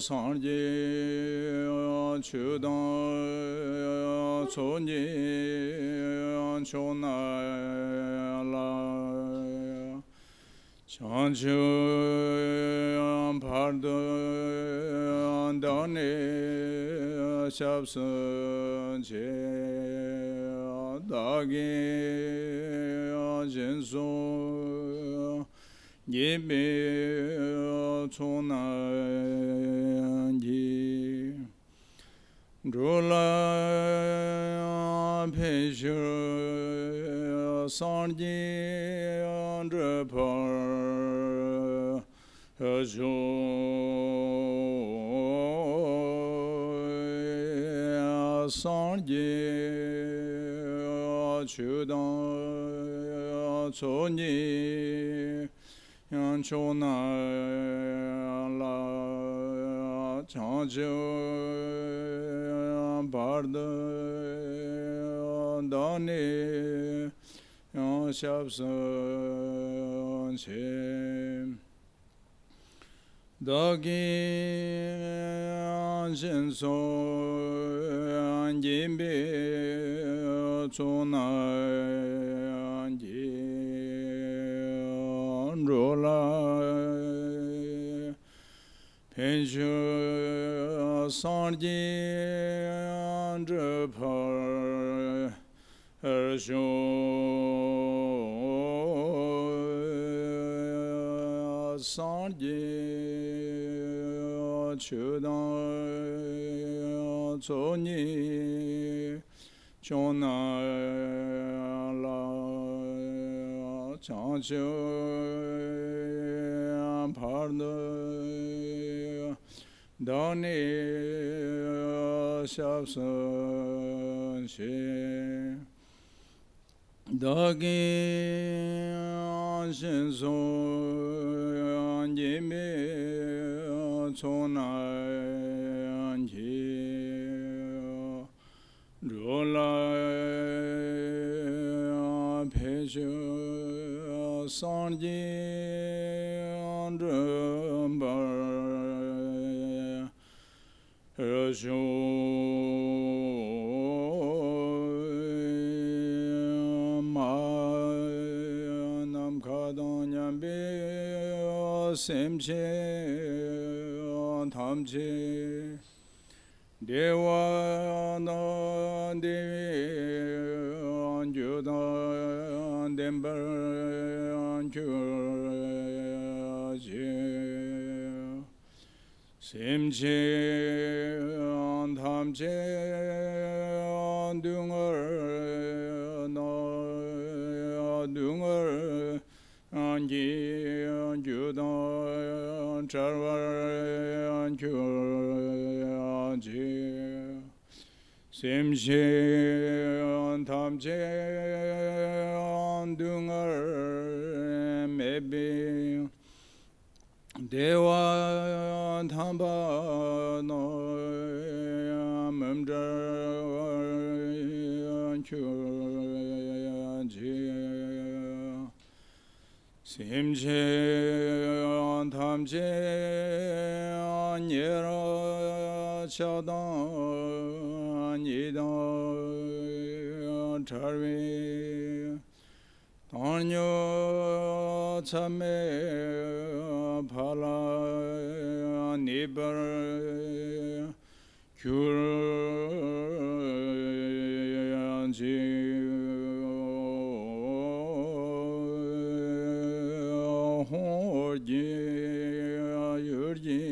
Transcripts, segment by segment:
Sanje Chudan Sonje Chona La Chanchu Pardo Dane Shabsan Che Dagi Jinso Yebe Chona Yi Drula Pesha Sanji Andrepar Hajo Sanji Chudan Choni Chona La Chanjo Barda Dane Shabsan Che Dagi Jinso Yimbe Chona Rola Penju Sanji Andrepar Hersho Sanji Chudan Choni Chona La Chancho Pardo Dane Shabsan Che Dagi Shinso Yime Chona Rola Pesha Sanji Andrembar Rajo Manam Kadanyambe Semche Tamche Dewa Devi Anjudan Dembar Anjuraje Semche Tamche Dungar Dungar Anji Anjudan Charvar Anjuraje Semche Tamche Dungar Maybe Dewa Thamba No Mamdar Anjuraje Semche Tamche Nyera Chadan Nidan Tarvi Tanyo Chame Phala Nibar Kurji Horji Yurji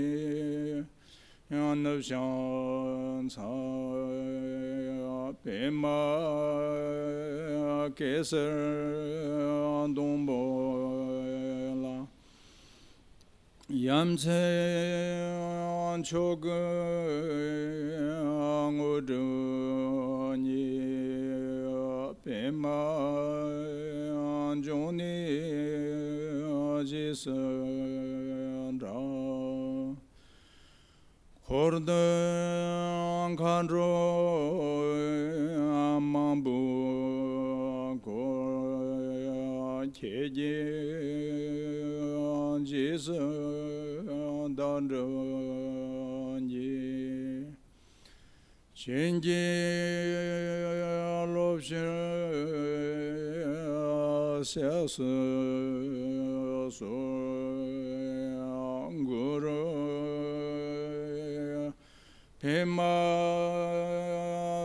Yanavshan Sa Pema Kesar Dombola Yamse Chog Anguduni Pema Joni Jisandra Hordan Kandro Amambu Keji Jesus Dandra Shinji lobshin sesu guru pema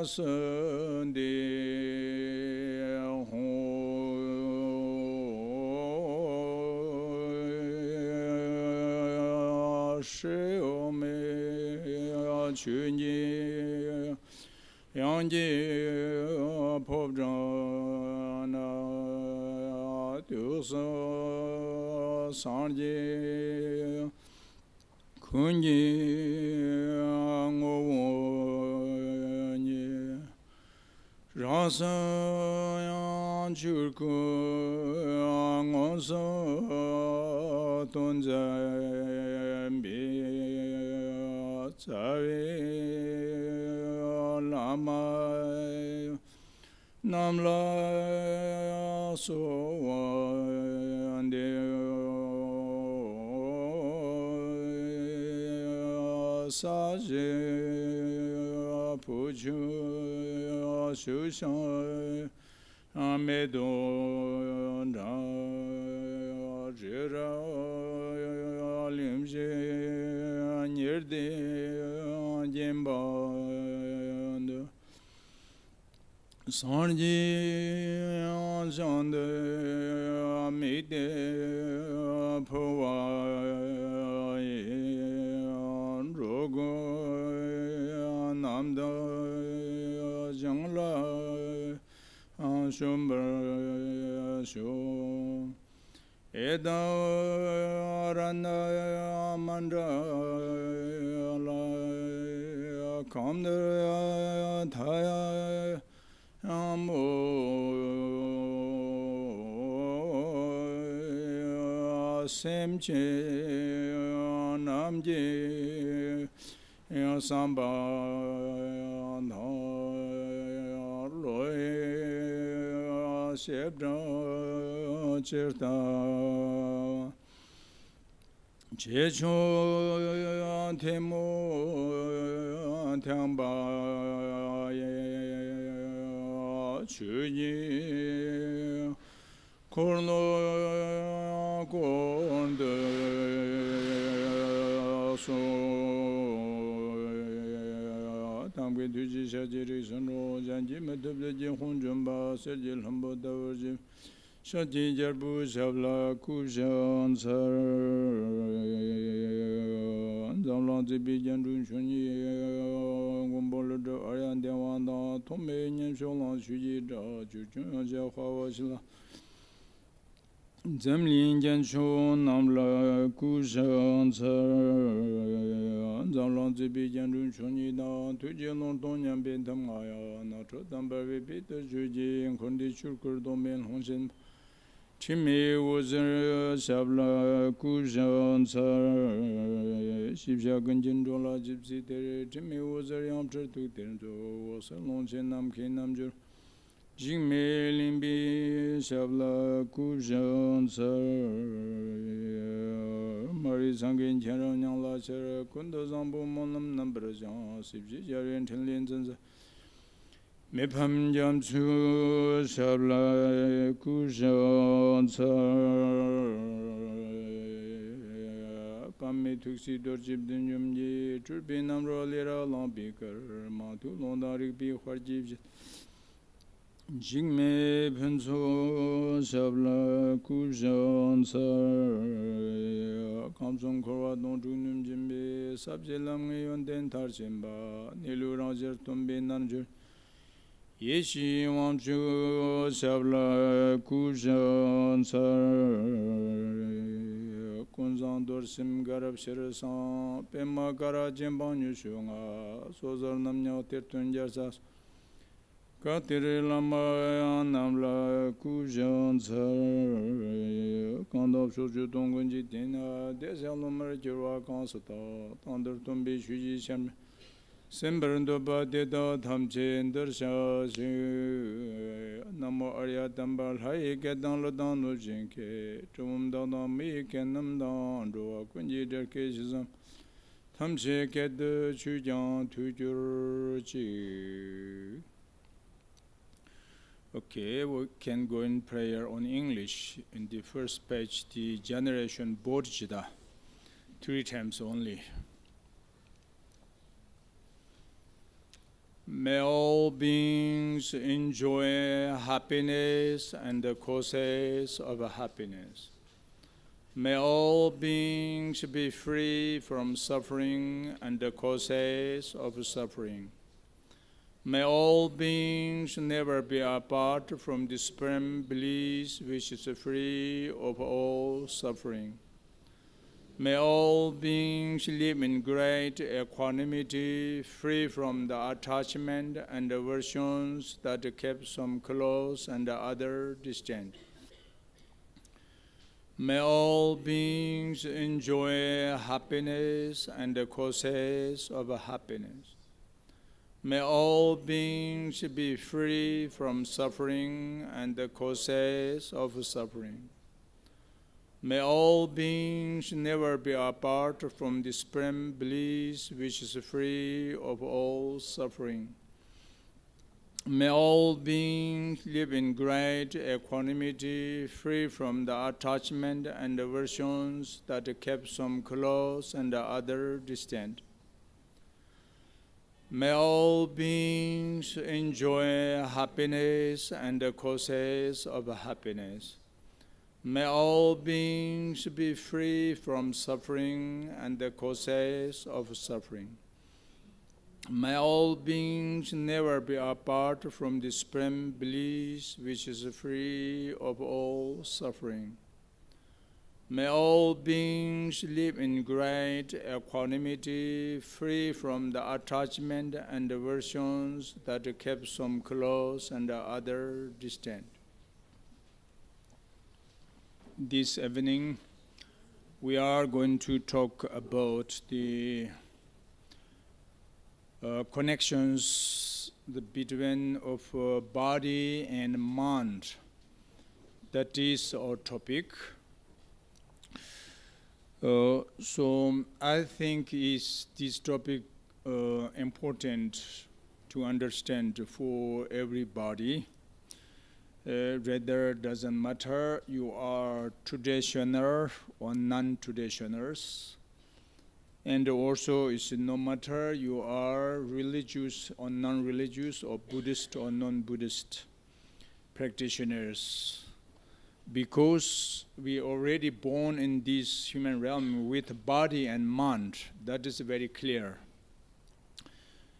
sandi shiome chunji Yangji Pobjana Dusa Sanji Kunji Ngowonyi Rasa Yanchurku Ngonsa Tunzambi Tsavi Lama Namla Sowande Saje Puju Shushan Amedon Jira Limje Nirde Jemband Sanji Jande Amide Pova Rogo Namda Jangla Shumbar Sho Eda Rana Mandala Kamda Thaya Amo Semche Namje Samba Loy Shebra Chirta Checho Temo Tamba Chuyi Korno Konde So Tambe Duji Shajiri Sano Janji Medubji Honjumba Sergil Humbo Dawarji Shati Jarbu Shavla Kushan Sar Zamlanzi Bijandu Shunyi Gumbolo Aryan Devanda Tome Sholan Shuji Da Chuchun Jahawashila Zemlin Janshon Namla Kushan Sar Zamlanzi Bijandu Shunyi Da Tujelon Tonyan Bentamaya Natro Tambavi Peter Shuji Kondi Churkur Domen Honshin Chimi was a Sabla Kushan Sar Shivja Gunjin Dola Gypsy Terre Chimi was a Yamter to Tento was a Lonchen Nam Kinamjur Jingme Limbi Sabla Kushan Sar Mari Sangin Charan Yangla Sara Kunda Zambo Monam Nambrajan Sibji Jarian Tenlins Mepam Jamsu Sabla Kushan Sar Pammi Tuxi Dorjib Dunjumji Turbinam Rolera Lambikar Matu Londarik Bi Harjib Jingme Penso Sabla Kushan Sar Kamsung Korwa Donjunum Jimbe Sabjelam Yonden Tarchimba Nilu Rajar Tumbe Nanjur Yeshi Wamchu Sabla Kushan Sar Kunzan Dorsim Garab Shirasan Pema Kara Jimban Yushunga Sozar Namnya Tirtun Jarsas Katiri Lama Namla Kushan Sar Kandab Shoju Tongunji Dina Desalumar Jirwa Kansata Tandar Tumbi Shuji Shem Simbarando Badida Tamche Darsha Namo Arya Tambal Hai Kedan Ladan Jinke Tum Dana Mi Kenam Dan Roa Kunji Derkism Tamche Ked Chujang Tujurji. Okay, we can go in prayer on English. In the first page, the generation Bodhicitta, 3 times only. May all beings enjoy happiness and the causes of happiness. May all beings be free from suffering and the causes of suffering. May all beings never be apart from the supreme bliss which is free of all suffering. May all beings live in great equanimity, free from the attachment and aversions that keep some close and the other distant. May all beings enjoy happiness and the causes of happiness. May all beings be free from suffering and the causes of suffering. May all beings never be apart from the supreme bliss which is free of all suffering. May all beings live in great equanimity, free from the attachment and aversions that keep some close and the other distant. May all beings enjoy happiness and the causes of happiness. May all beings be free from suffering and the causes of suffering. May all beings never be apart from the supreme bliss which is free of all suffering. May all beings live in great equanimity, free from the attachment and aversions that keep some close and the other distant. This evening, we are going to talk about the connections between of body and mind. That is our topic. So I think is this topic important to understand for everybody. Whether doesn't matter you are traditional or non-traditionals, and also it's no matter you are religious or non-religious or Buddhist or non-Buddhist practitioners. Because we already born in this human realm with body and mind, that is very clear.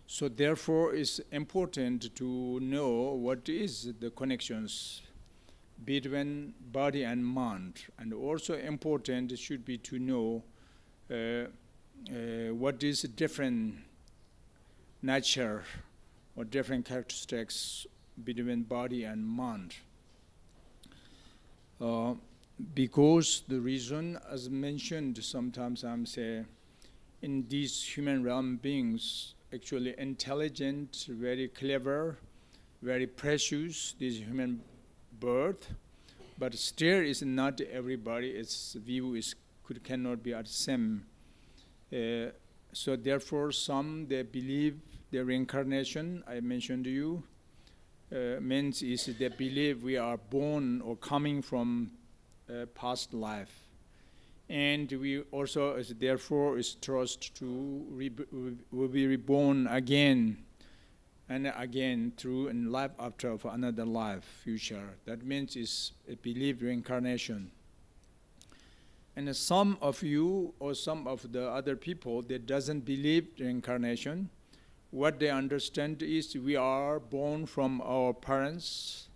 So therefore it's important to know what is the connections between body and mind, and also important should be to know what is different nature or different characteristics between body and mind. Because the reason, as mentioned, sometimes I'm saying, in these human realm beings, actually intelligent, very clever, very precious, this human birth, but still is not everybody, its view cannot be the same. So therefore some, they believe the reincarnation, I mentioned to you, means is they believe we are born or coming from past life, and we also therefore is trust to will be reborn again and again through in life after for another life future. That means is a belief reincarnation. And some of you or some of the other people that doesn't believe reincarnation, what they understand is we are born from our parents,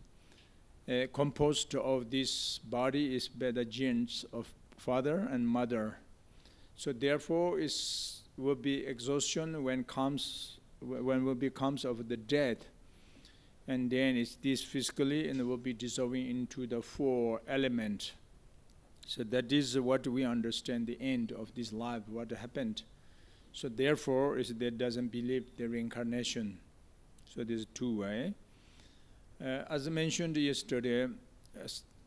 composed of this body is by the genes of father and mother. So therefore will be exhaustion when will becomes of the death, and then it's this physically and will be dissolving into the 4 elements. So that is what we understand the end of this life, what happened. So therefore, they doesn't believe the reincarnation. So there's 2 ways. As I mentioned yesterday,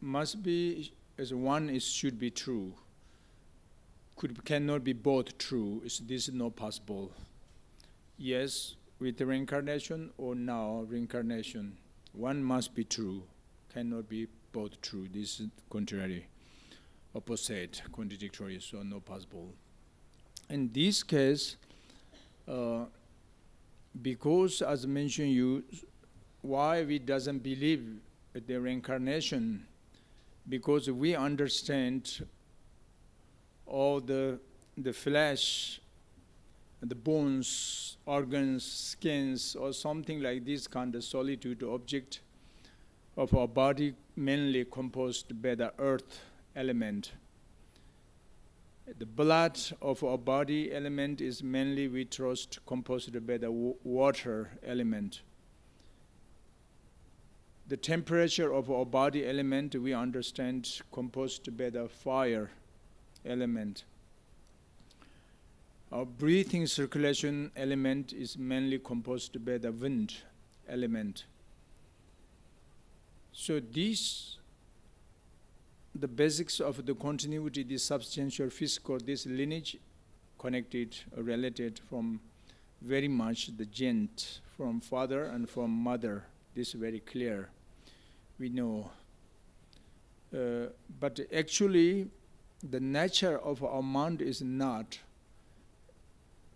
must be as one is should be true. cannot be both true. This is not possible. Yes, with reincarnation or now reincarnation, one must be true, cannot be both true. This is contrary, opposite, contradictory, so not possible. In this case, because as mentioned why we doesn't believe the reincarnation, because we understand all the flesh, the bones, organs, skins, or something like this kind of solitude object of our body, mainly composed by the earth element. The blood of our body element is mainly, we trust, composed by the water element. The temperature of our body element, we understand, composed by the fire element. Our breathing circulation element is mainly composed by the wind element. So these, the basics of the continuity, the substantial physical, this lineage connected, related from very much the gent, from father and from mother. This is very clear, we know. But actually, the nature of our mind is not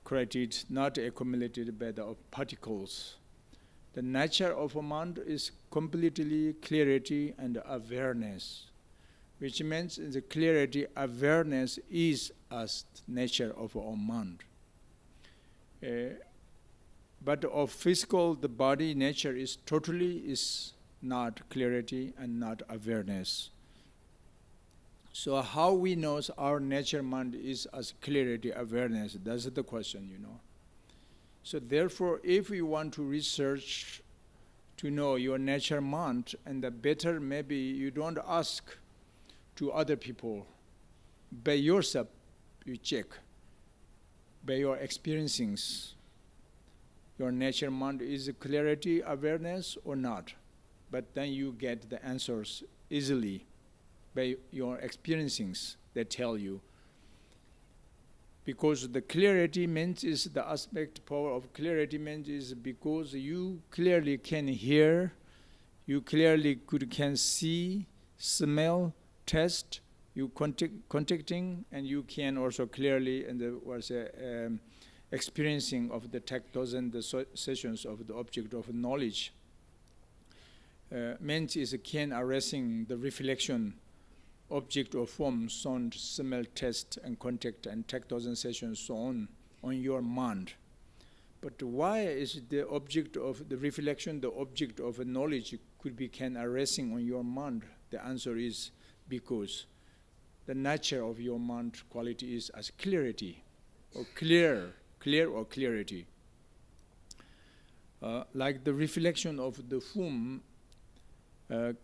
created, not accumulated by the particles. The nature of a mind is completely clarity and awareness, which means the clarity, awareness is as nature of our mind. But of physical, the body nature is totally is not clarity and not awareness. So how we know our nature mind is as clarity, awareness? That's the question, So therefore, if you want to research to know your nature mind, and the better maybe you don't ask to other people. By yourself, you check. By your experiencings, your nature mind is clarity, awareness or not. But then you get the answers easily by your experiencings that tell you. Because the clarity means is the aspect power of clarity means is because you clearly can hear, you clearly can see, smell, taste, you contacting, and you can also clearly experiencing of the tactile and the sessions of the object of knowledge. Means is can addressing the reflection object or form, sound, smell, taste, and contact, and tactile sensations, so on your mind. But why is the object of the reflection, the object of knowledge could be can arising on your mind? The answer is because the nature of your mind quality is as clarity, or clear or clarity. Like the reflection of the form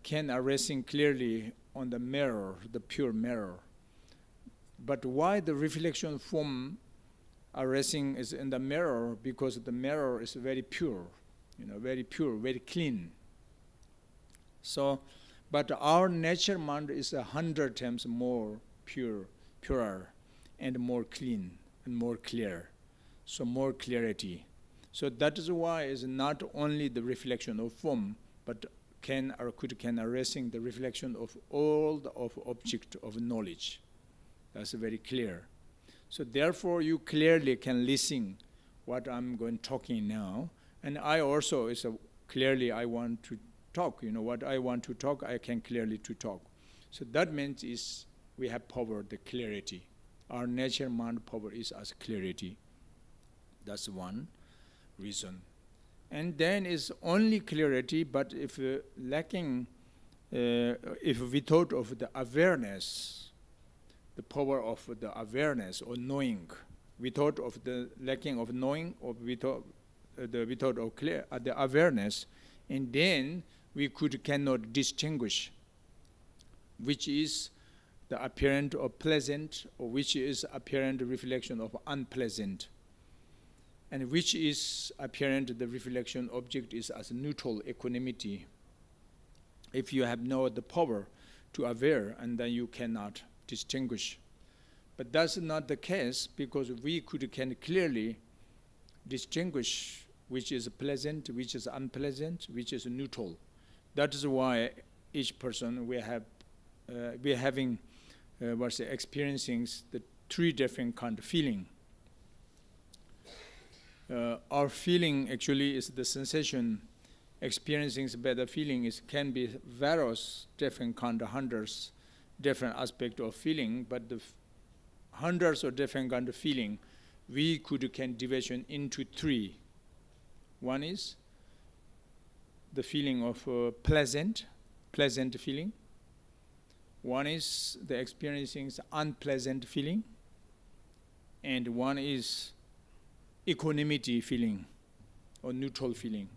can arising clearly on the mirror, the pure mirror. But why the reflection form arising is in the mirror? Because the mirror is very pure, very pure, very clean. So, but our nature mind is 100 times more purer, and more clean, and more clear. So more clarity. So that is why it's not only the reflection of form, but can arising the reflection of all of object of knowledge. That's very clear. So therefore you clearly can listen what I'm going talking now, and I also is clearly I want to talk. What I want to talk, I can clearly to talk. So that means is we have power, the clarity. Our nature mind power is as clarity. That's one reason. And then is only clarity, but if lacking, if we thought of the awareness, the power of the awareness or knowing, we thought of the lacking of knowing, or we thought of the awareness, and then we cannot distinguish which is the apparent or pleasant, or which is apparent reflection of unpleasant, and which is apparent the reflection object is as neutral equanimity. If you have no the power to aware, and then you cannot distinguish. But that's not the case, because we can clearly distinguish which is pleasant, which is unpleasant, which is neutral. That is why each person we are having experiencing the three different kind of feeling. Our feeling actually is the sensation. Experiencing better feeling can be various different kind of hundreds, different aspect of feeling, but the hundreds of different kind of feeling we can division into three. One is the feeling of pleasant feeling. One is the experiencing unpleasant feeling, and one is equanimity feeling or neutral feeling.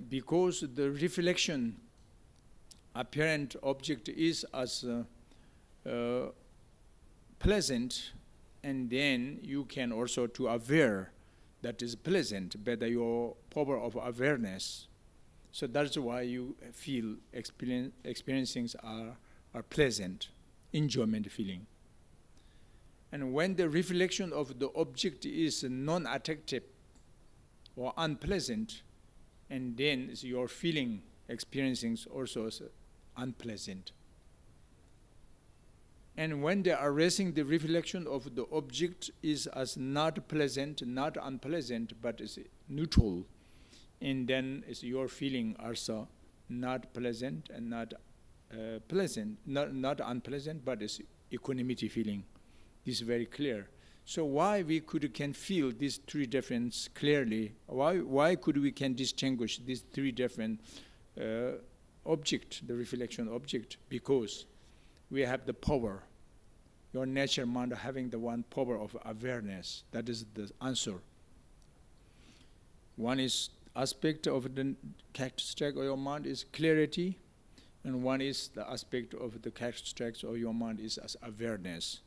Because the reflection apparent object is as pleasant, and then you can also to aware that is pleasant, better your power of awareness. So that's why you feel experiencing are pleasant, enjoyment feeling. And when the reflection of the object is non-attractive or unpleasant, and then your feeling experiencing also is unpleasant. And when they are raising the reflection of the object is as not pleasant, not unpleasant, but is neutral, and then is your feeling also not pleasant and not pleasant, not unpleasant, but is equanimity feeling. This is very clear. So why we can feel these three differences clearly? Why we can distinguish these three different object, the reflection object? Because we have the power. Your nature mind having the one power of awareness. That is the answer. One is aspect of the characteristic of your mind is clarity, and one is the aspect of the characteristics of your mind is as awareness.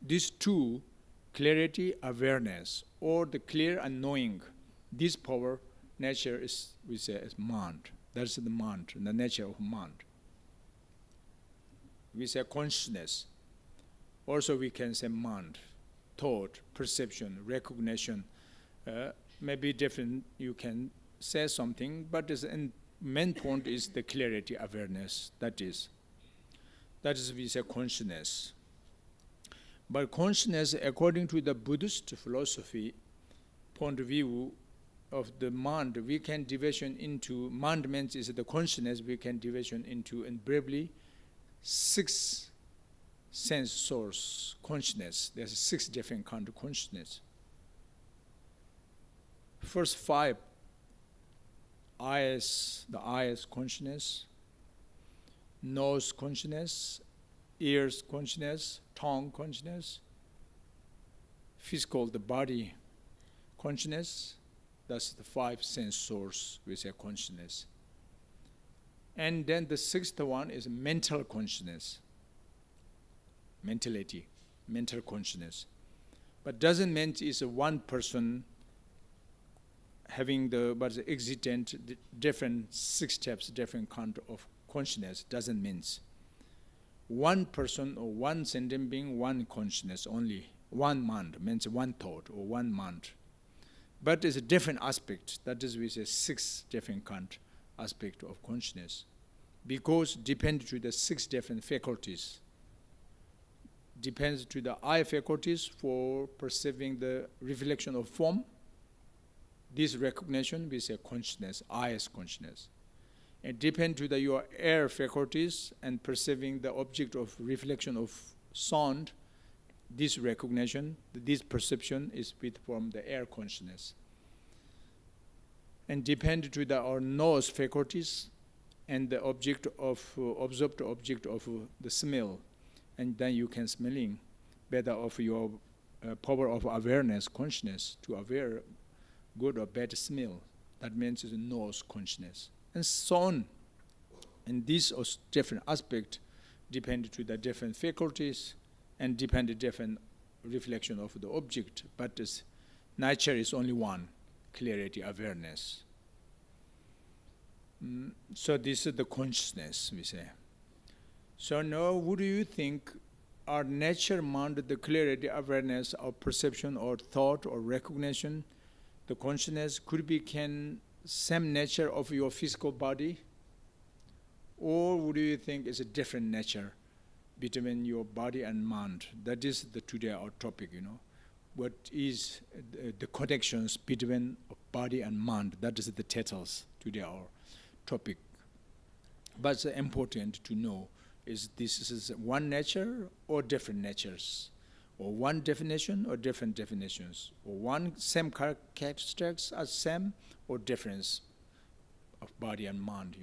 These two, clarity, awareness, or the clear and knowing, this power, nature is, we say, is mind. That's the mind, the nature of mind. We say consciousness. Also we can say mind, thought, perception, recognition. Maybe different, you can say something, but the main point is the clarity, awareness. That is we say consciousness. But consciousness, according to the Buddhist philosophy point of view of the mind, we can division into, mind means is the consciousness, we can division into, and briefly, 6 sense source consciousness. There's 6 different kind of consciousness. First 5, eyes, the eyes consciousness, nose consciousness, ears consciousness, tongue consciousness, physical, the body consciousness. That's the 5 sense source, we say consciousness. And then the 6th one is mental consciousness, mentality, mental consciousness. But doesn't mean it's one person having but existent different 6 steps, different kind of consciousness. Doesn't mean one person or one sentient being, one consciousness only, one mind, means one thought or one mind. But it's a different aspect. That is, we say 6 different kind aspect of consciousness, because depends to the 6 different faculties. Depends to the eye faculties for perceiving the reflection of form. This recognition, we say consciousness, eyes consciousness. It depends to your air faculties and perceiving the object of reflection of sound. This recognition, this perception is from the air consciousness. And depend to our nose faculties and the object of observed object of the smell, and then you can smelling better of your power of awareness, consciousness, to aware good or bad smell. That means it's a nose consciousness, and so on. And these different aspects depend to the different faculties and depend on different reflection of the object. But this nature is only one, clarity, awareness. So this is the consciousness, we say. So now, what do you think our nature, mind, the clarity, awareness, or perception, or thought, or recognition, the consciousness could be same nature of your physical body, or would you think it's a different nature between your body and mind? That is today our topic, What is the connections between body and mind? That is the titles today our topic. But it's important to know is this is one nature or different natures, or one definition or different definitions, or one same characteristics as same or difference of body and mind,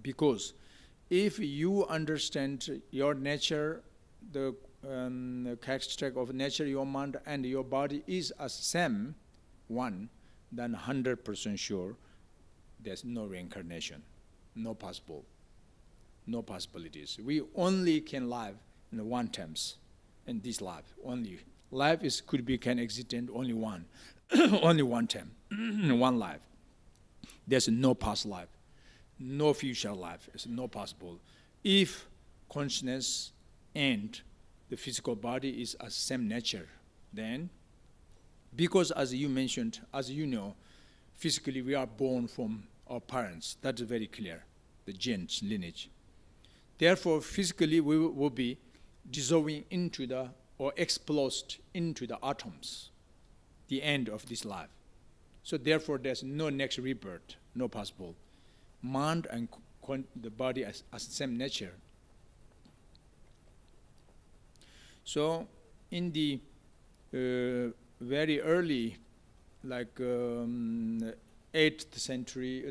Because if you understand your nature, the characteristic of nature, your mind and your body is as same one, then 100% sure there's no reincarnation, no possibilities. We only can live in one terms, in this life only. Life can exist in only one, only one time, one life. There's no past life, no future life. It's not possible. If consciousness and the physical body is a same nature, then, because as you mentioned, as you know, physically we are born from our parents. That's very clear, the genes, lineage. Therefore, physically we will be dissolving into or exploded into the atoms, the end of this life. So therefore, there's no next rebirth, no possible. Mind and the body as the same nature. So in the very early, 18th century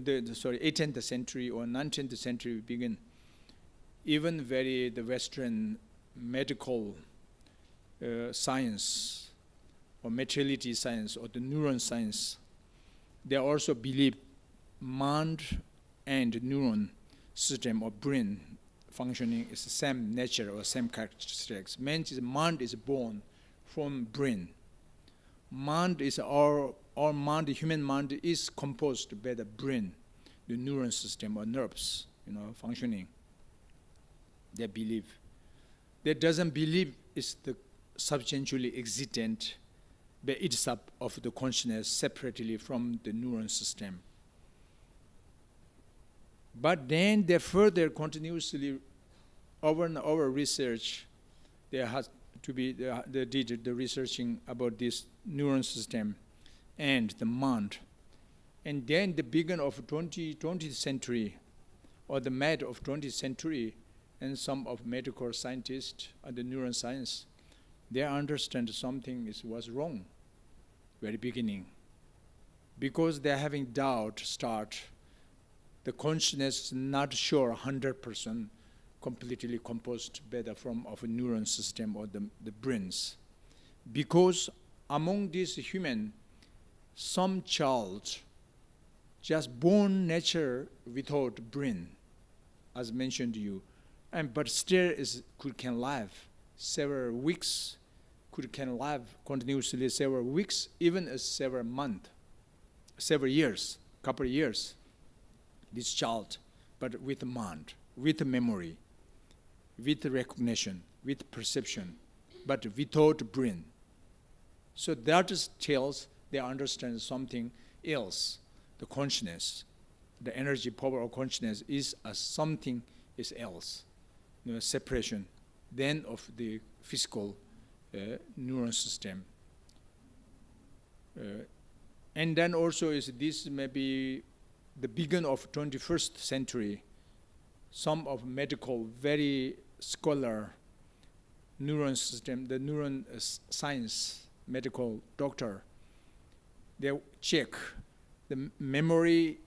or 19th century begin, even the Western medical science or materiality science or the neuron science, they also believe mind and neuron system or brain functioning is the same nature or same characteristics. Mind is born from brain. Mind is our mind, the human mind is composed by the brain, the neuron system or nerves, functioning. They believe. They doesn't believe it's the substantially existent by itself of the consciousness separately from the neuron system. But then they further continuously, over and over research, they did the researching about this neuron system and the mind. And then the beginning of 20th century, or the mid of 20th century, and some of medical scientists and the neuron science, they understand something was wrong, very beginning. Because they're having doubt start, the consciousness is not sure 100% completely composed better of a neuron system or the brains. Because among these human, some child just born nature without brain, as mentioned to you, but still can live several weeks, can live continuously several weeks, even several months, several years, couple of years. This child, but with mind, with memory, with recognition, with perception, but without brain. So that just tells they understand something else. The consciousness, the energy power of consciousness is something else. Separation then of the physical neuron system. And then also is this maybe the beginning of 21st century, some of medical, very scholar neuron system, the neuron science, medical doctor, they check the memory,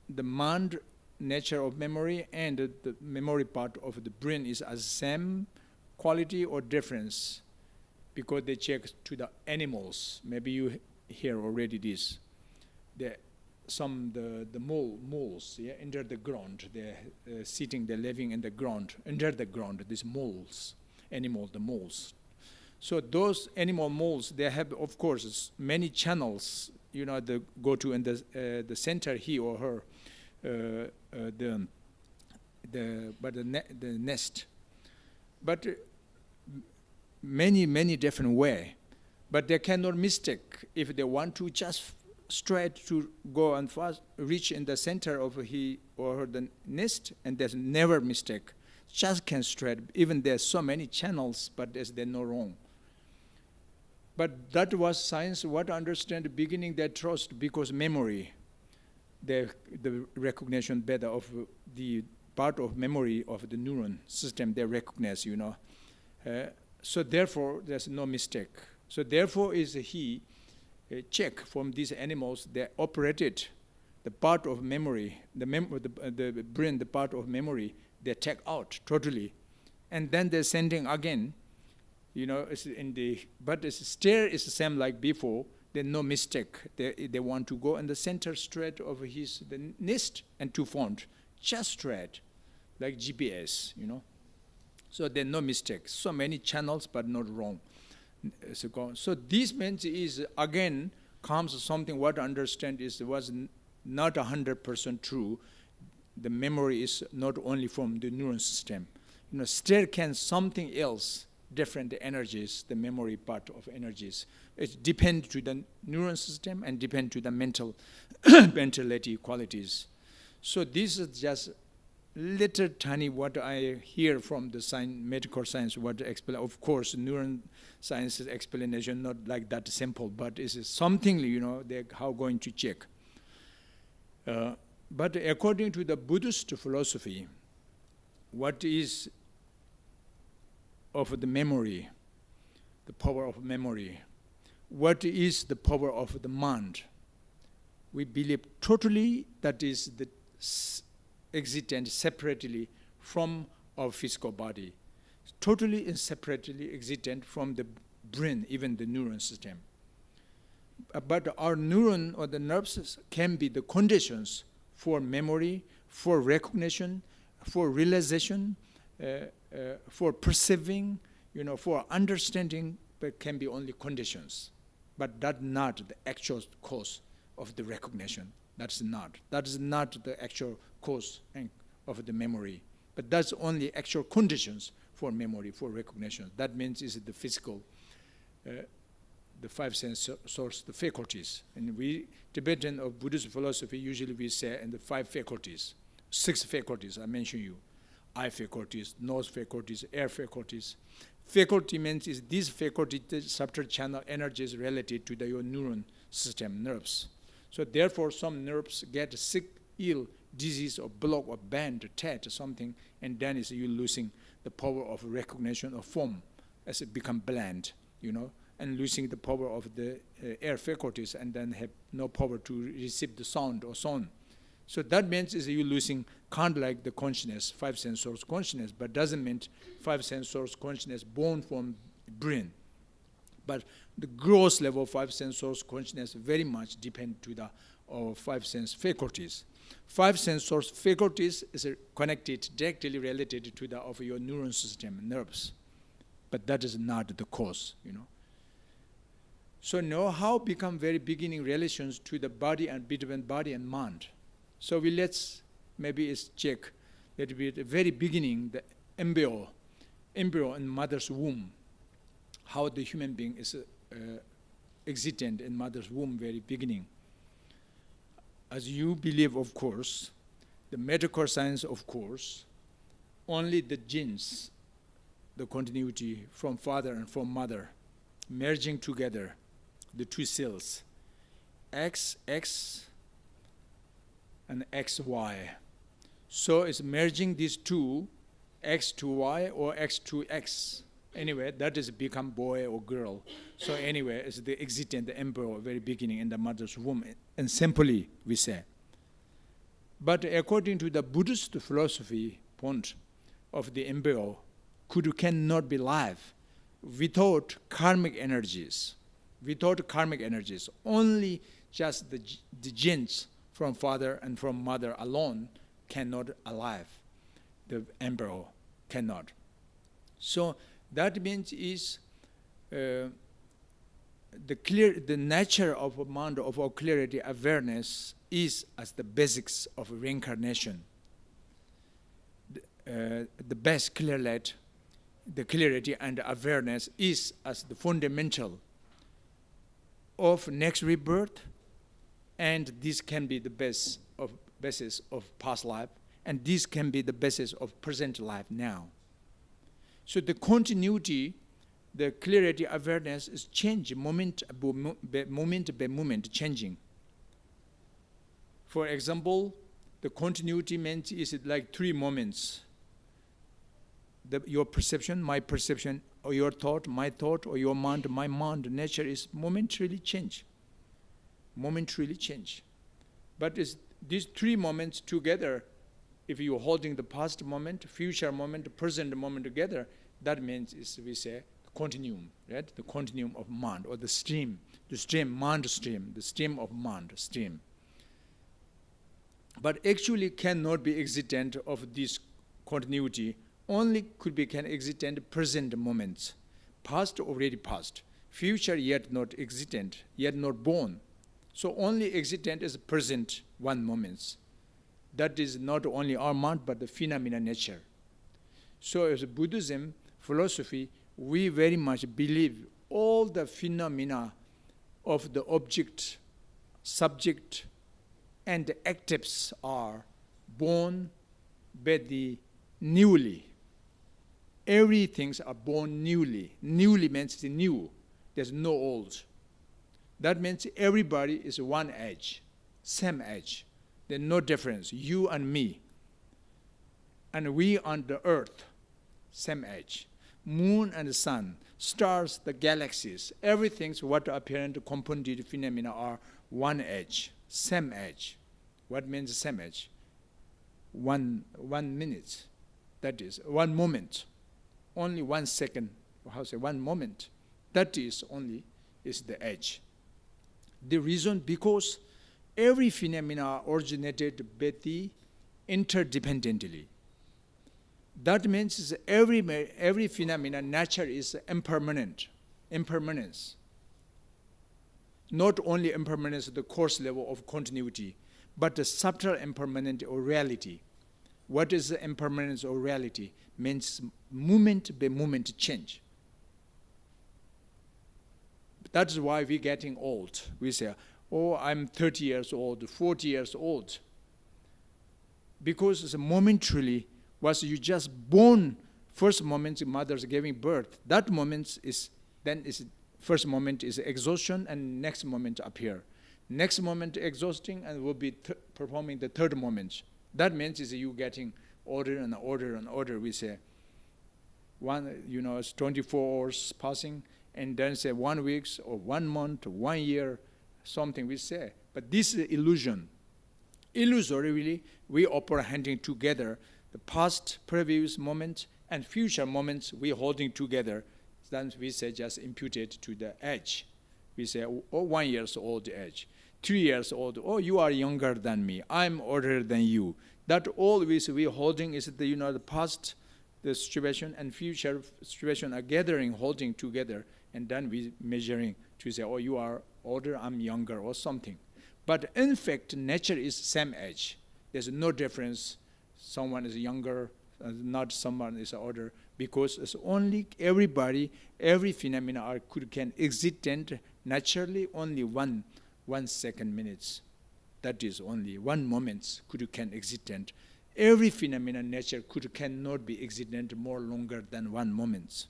the mind nature of memory and the memory part of the brain is as same quality or difference, because they check to the animals. Maybe you hear already this. The moles under the ground. They're sitting, they're living in the ground, under the ground. These moles, the moles. So those animal moles, they have, of course, many channels. They go to in the center, he or her, the nest. But many different way, but they cannot mistake if they want to just straight to go and fast, reach in the center of he or her the nest, and there's never mistake. Just can straight, even there's so many channels, but there's no wrong. But that was science, what understand the beginning they trust because memory, the recognition better of the part of memory of the neuron system, they recognize, so therefore, there's no mistake. So therefore is he check from these animals, they operated the part of memory, the brain, the part of memory, they take out totally. And then they're sending again, but the stair is the same like before, there's no mistake. They want to go in the center straight of the nest and to font, just straight, like GPS, So there's no mistake. So many channels, but not wrong. So this means is, again, comes something what I understand is was not 100% true. The memory is not only from the neuron system. Still can something else, different energies, the memory part of energies. It depends to the neuron system and depends to the mentality qualities. So this is just little tiny what I hear from the medical science, what explain. Of course, neuron science's explanation not like that simple, but it's something, they're how going to check. But according to the Buddhist philosophy, what is of the memory, the power of memory, what is the power of the mind? We believe totally that is the existent separately from our physical body, totally and separately existent from the brain, even the neuron system. But our neuron or the nerves can be the conditions for memory, for recognition, for realization, for perceiving, for understanding, but can be only conditions. But that's not the actual cause of the recognition. That is not the actual cause of the memory. But that's only actual conditions for memory, for recognition. That means is the physical, the five sense source, the faculties. And we, Tibetan of Buddhist philosophy, usually we say in the 5 faculties, 6 faculties, I mentioned you. Eye faculties, nose faculties, air faculties. Faculty means is these faculty, the subtle channel energies related to your neuron system, nerves. So therefore, some nerves get sick, ill, disease, or block, or bend, or tear, or something, and then is you losing the power of recognition of form as it become bland, and losing the power of the air faculties, and then have no power to receive the sound or sound. So that means is you losing kind of like the consciousness, 5 sense source consciousness, but doesn't mean 5 sense source consciousness born from brain. But the gross level 5 sense source consciousness very much depend to the 5 sense faculties. 5 sense source faculties is connected, directly related to the of your neuron system, nerves. But that is not the cause, So know how become very beginning relations to the body and between body and mind. So maybe it's check that be at the very beginning, the embryo in mother's womb, how the human being is existent in mother's womb very beginning. As you believe, of course, the medical science, of course, only the genes, the continuity from father and from mother, merging together, the 2 cells, XX and XY. So it's merging these 2, X to Y or X to X. Anyway, that is become boy or girl. So anyway, it's the existent, the embryo, very beginning in the mother's womb. And simply, we say. But according to the Buddhist philosophy point of the embryo, cannot be live without karmic energies. Without karmic energies, only just the genes from father and from mother alone cannot alive. The embryo cannot. So that means is the nature of mind of our clarity awareness is as the basics of reincarnation. The best clear light, the clarity and awareness is as the fundamental of next rebirth, and this can be the basis of past life, and this can be the basis of present life now. So the continuity, the clarity, awareness is changing moment by moment, changing. For example, the continuity means is like 3 moments. Your perception, my perception, or your thought, my thought, or your mind, my mind, nature is momentarily change. Momentarily change. But it's these 3 moments together, if you're holding the past moment, future moment, present moment together, that means is, we say, continuum, right? The continuum of mind, or the stream, mind stream, the stream of mind stream. But actually cannot be existent of this continuity, only can existent present moments. Past already past, future yet not existent, yet not born. So only existent is present one moments. That is not only our mind, but the phenomena nature. So as a Buddhism philosophy, we very much believe all the phenomena of the object, subject, and the actives are born by the newly. Everything are born newly. Newly means the new. There's no old. That means everybody is one age, same age. There's no difference, you and me. And we on the earth, same age. Moon and the sun, stars, the galaxies, everything's what apparent compounded phenomena are one age, same age. What means same age? 1 minute, that is 1 moment. Only 1 second, 1 moment. That is only is the age. The reason, because every phenomena originated by the interdependently. That means every phenomena nature is impermanence. Not only impermanence at the coarse level of continuity, but the subtle impermanence or reality. What is the impermanence or reality? Means moment by moment change. That's why we're getting old. We say, oh, I'm 30 years old, 40 years old. Because it's momentarily, was you just born, first moment mother's giving birth, that moment is, first moment is exhaustion, and next moment appear. Next moment exhausting, and will be performing the third moment. That means is you getting order and order and order. We say, it's 24 hours passing, and then say 1 week or 1 month or 1 year, something we say. But this is illusion. Illusorily, we apprehending together the past, previous moments, and future moments we holding together. Then we say just imputed to the age. We say, 1 year old age. 3 years old, oh, you are younger than me. I'm older than you. That always we holding is the past, the situation, and future situation are gathering, holding together, and then we measuring to say, oh, you are older, I'm younger, or something. But in fact, nature is same age. There's no difference. Someone is younger, not someone is older, because it's only everybody, every phenomena can exist naturally only 1 second minutes. That is only 1 moment can exist. Every phenomena nature cannot be existent more longer than 1 moment.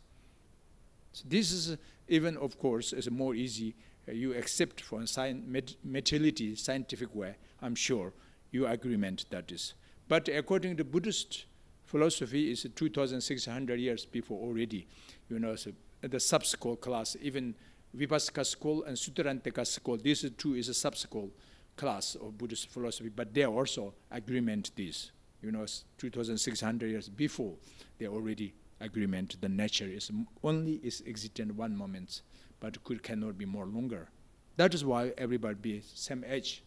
So this is even, of course, is more easy. You accept from materiality, scientific way, I'm sure you agreement that is. But according to Buddhist philosophy, is 2,600 years before already. So the sub-school class, even Vipassana school and Sutrantaka school, these two is a sub-school class of Buddhist philosophy, but they also agreement this. 2,600 years before, they already agreement the nature is only is existent 1 moment, but cannot be more longer. That is why everybody be same age.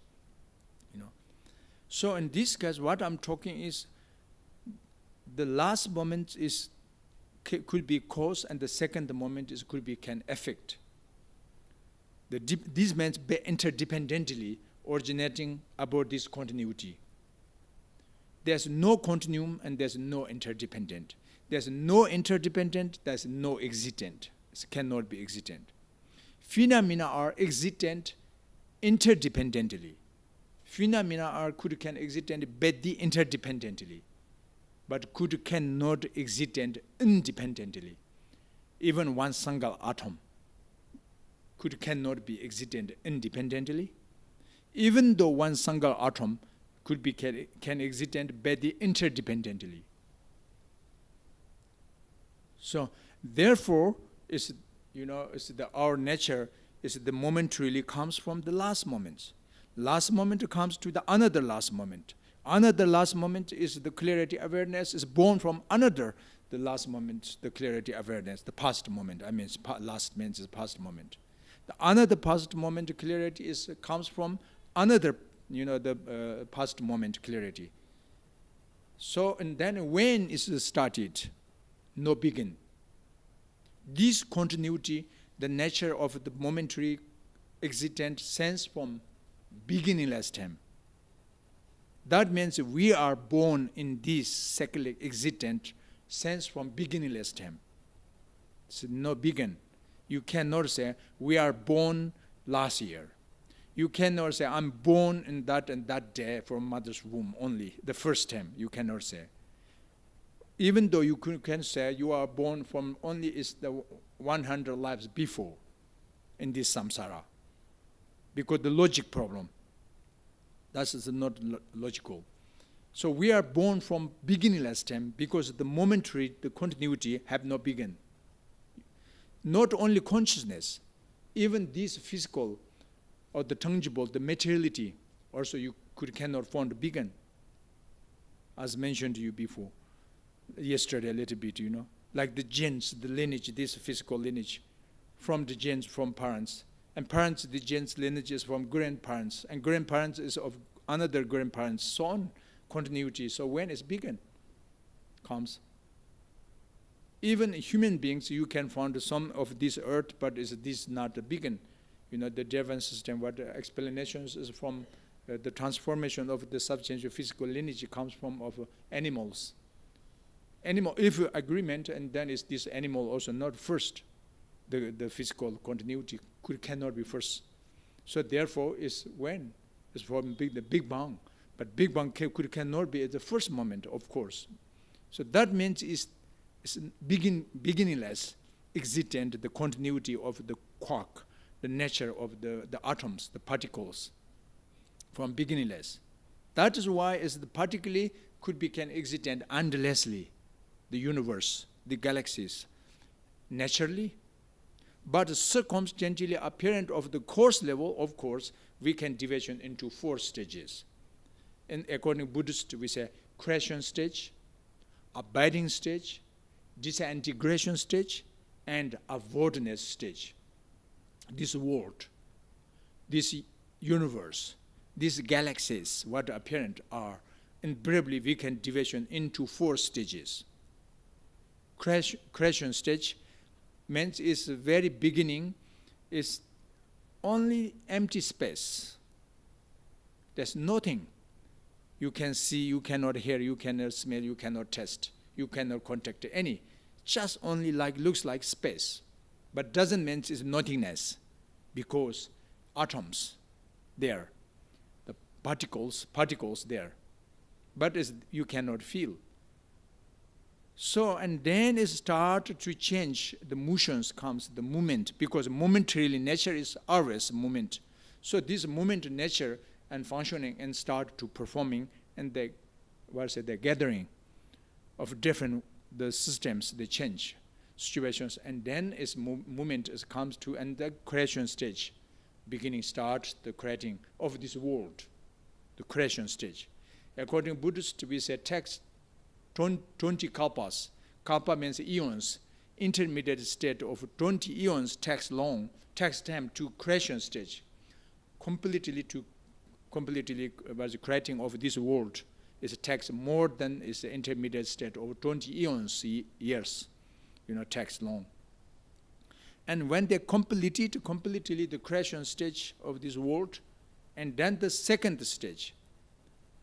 So in this case, what I'm talking is the last moment could be cause, and the second moment can affect. These means interdependently originating about this continuity. there's no continuum and there's no interdependent. There's no interdependent, there's no existent. It cannot be existent. Phenomena are existent interdependently. Phenomena can existent but interdependently, but cannot existent independently. Even one single atom cannot be existent independently, even though one single atom can existent but interdependently. So therefore, our nature is the moment really comes from the last moment. Last moment comes to the another last moment. Another last moment is the clarity awareness is born from another the last moment, the clarity awareness, the past moment. Last means is past moment. The another past moment clarity comes from another, the past moment clarity. So, and then when is started? No begin. This continuity, the nature of the momentary existent sense from beginningless time. That means we are born in this secular existent sense from beginningless time. It's no begin. You cannot say we are born last year. You cannot say I'm born in that and that day from mother's womb only, the first time. You cannot say. Even though you can say you are born from only is the 100 lives before in this samsara. Because the logic problem. That is not logical. So we are born from beginningless time because the momentary, the continuity have no begin. Not only consciousness, even this physical or the tangible, the materiality, also you cannot find begin. As mentioned to you before, yesterday a little bit, like the genes, the lineage, this physical lineage, from the genes from parents. And parents, the genes lineage is from grandparents, and grandparents is of another grandparents, so on, continuity. So when it's begin, comes. Even human beings, you can find some of this earth, but is this not the begin? The Devan system, what explanations is from the transformation of the substantial physical lineage comes from of animals. Animal, if agreement, and then is this animal also not first, the physical continuity cannot be first. So therefore, is when? It's from the Big Bang. But Big Bang cannot be at the first moment, of course. So that means it's beginningless, existent, the continuity of the quark, the nature of the atoms, the particles, from beginningless. That is why is the particularly can existent endlessly, the universe, the galaxies, naturally. But circumstantially apparent of the course level, of course, we can division into 4 stages. And according to Buddhist, we say creation stage, abiding stage, disintegration stage, and avoidance stage. This world, this universe, these galaxies, what apparent are, invariably we can division into 4 stages. Creation stage means is the very beginning is only empty space. There's nothing. You can see, you cannot hear, you cannot smell, you cannot taste, you cannot contact any. Just only looks like space. But doesn't mean it's nothingness, because atoms there, the particles there. But you cannot feel. So, and then it starts to change, the motions comes, the movement, because momentarily nature is always movement. So this movement nature and functioning and start to performing, and the gathering of different, the systems, they change situations, and then its movement comes to, and the creation stage, beginning starts the creating of this world, the creation stage. According to Buddhists, we say text, 20 kalpas. Kalpa means eons. Intermediate state of 20 eons takes time to creation stage. Completely was creating of this world. It takes more than is the intermediate state of 20 eons years. Takes long. And when they completely the creation stage of this world, and then the second stage,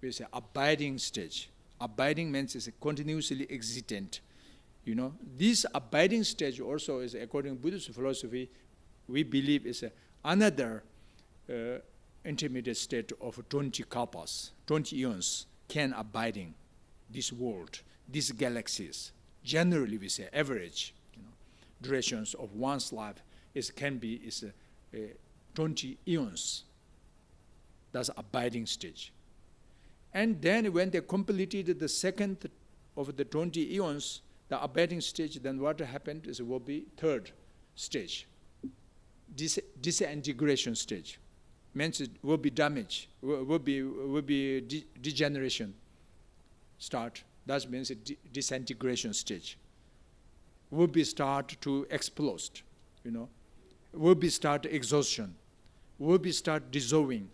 we say abiding stage. Abiding means is continuously existent. This abiding stage also is, according to Buddhist philosophy, we believe is another intermediate state of 20 kalpas, 20 eons can abiding this world, these galaxies. Generally, we say average durations of one's life can be 20 eons. That's abiding stage. And then when they completed the second of the 20 eons, the abiding stage, then what happened is will be third stage, disintegration stage. Means it will be damage, will be degeneration start. That means disintegration stage. Will be start to explode, will be start exhaustion, will be start dissolving.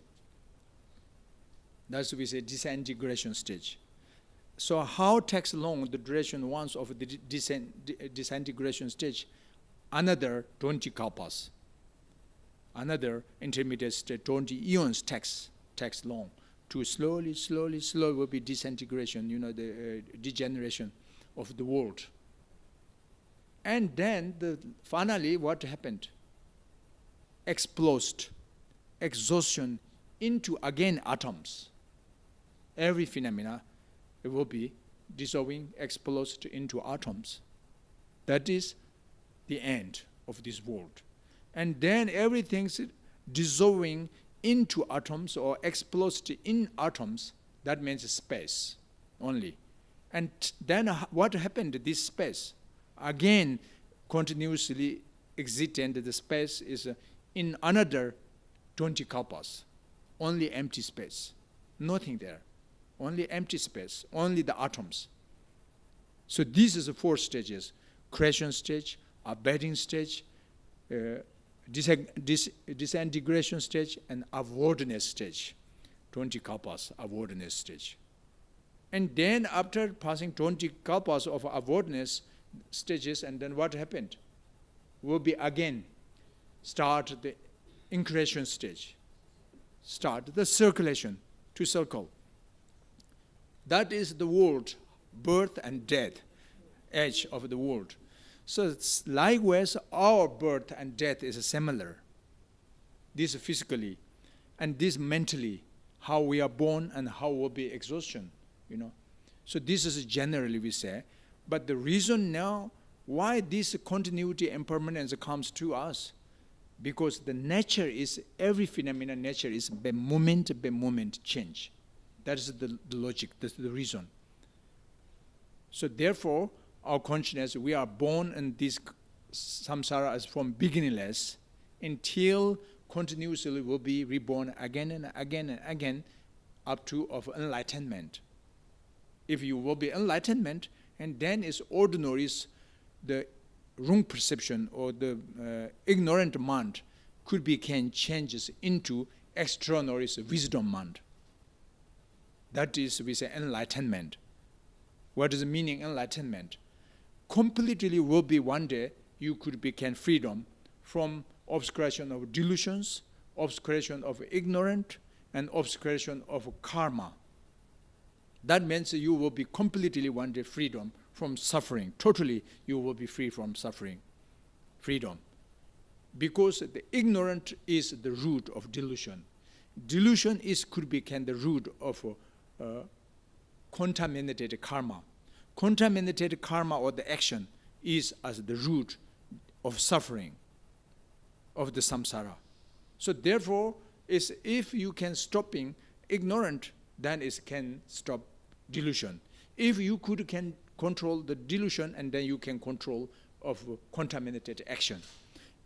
That's what we say disintegration stage. So how takes long the duration once of the disintegration stage? Another 20 kalpas. Another intermediate stage, 20 eons takes long. To slowly will be disintegration, the degeneration of the world. And then finally what happened? Exploded, exhaustion into again atoms. Every phenomena it will be dissolving, exploded into atoms. That is the end of this world. And then everything's dissolving into atoms or exploded in atoms. That means space only. And then what happened to this space? Again, continuously existent, the space is in another 20 kalpas. Only empty space. Nothing there. Only empty space. Only the atoms. So this is the 4 stages. Creation stage, abiding stage, disintegration stage, and avoidance stage. 20 kalpas, avoidance stage. And then after passing 20 kalpas of avoidance stages, and then what happened? Will be again start the increation stage. Start the circulation, to circle. That is the world, birth and death, age of the world. So it's likewise, our birth and death is similar. This physically, and this mentally, how we are born and how will be exhaustion, So this is generally we say. But the reason now why this continuity and permanence comes to us, because the nature is, every phenomenon nature is by moment change. That is the logic, that's the reason. So therefore, our consciousness, we are born in this samsara as from beginningless until continuously will be reborn again and again and again up to of enlightenment. If you will be enlightenment, and then is ordinary, the wrong perception or the ignorant mind can changes into extraordinary wisdom mind. That is, we say, enlightenment. What is the meaning enlightenment? Completely will be one day you could become freedom from obscuration of delusions, obscuration of ignorance, and obscuration of karma. That means you will be completely one day freedom from suffering. Totally you will be free from suffering. Freedom. Because the ignorant is the root of delusion. Delusion could become the root of contaminated karma. Contaminated karma or the action is as the root of suffering of the samsara. So therefore, if you can stopping ignorant, then it can stop delusion. If you can control the delusion, and then you can control of contaminated action.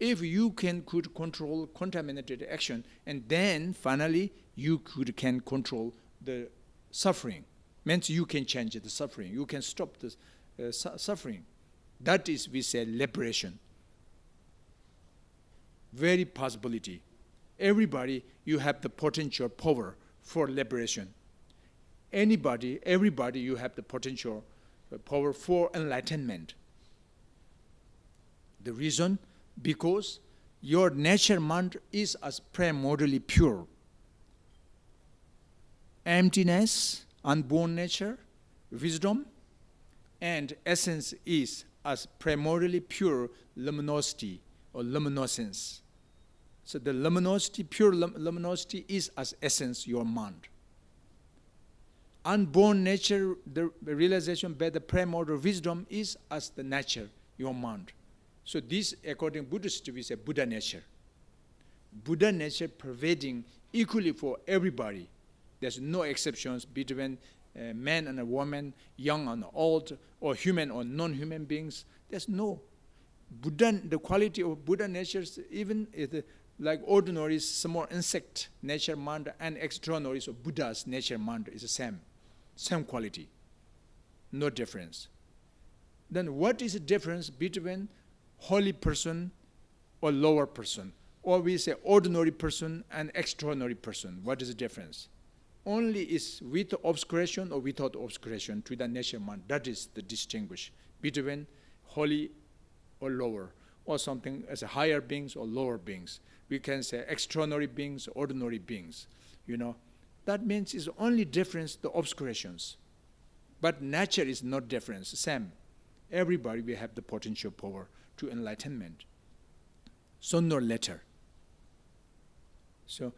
If you could control contaminated action, and then finally you can control the suffering. Means you can change the suffering. You can stop the suffering. That is, we say, liberation. Very possibility. Everybody, you have the potential power for liberation. Everybody, you have the potential power for enlightenment. The reason, because your nature mind is as primordially pure. Emptiness, unborn nature, wisdom, and essence is as primordially pure luminosity or luminescence. So the luminosity, pure luminosity is as essence your mind. Unborn nature, the realization by the primordial wisdom is as the nature, your mind. So this, according to Buddhists, we say Buddha nature. Buddha nature pervading equally for everybody. There's no exceptions between a man and a woman, young and old, or human or non-human beings. There's no. Buddha, the quality of Buddha nature, even like ordinary small insect nature mind and extraordinary, so Buddha's nature mind is the same quality, no difference. Then what is the difference between holy person or lower person? Or we say ordinary person and extraordinary person. What is the difference? Only is with obscuration or without obscuration to the nature mind. That is the distinguish between holy or lower, or something as a higher beings or lower beings. We can say extraordinary beings, ordinary beings. That means it's only difference the obscurations. But nature is not difference, same. Everybody will have the potential power to enlightenment. Sooner or later. So,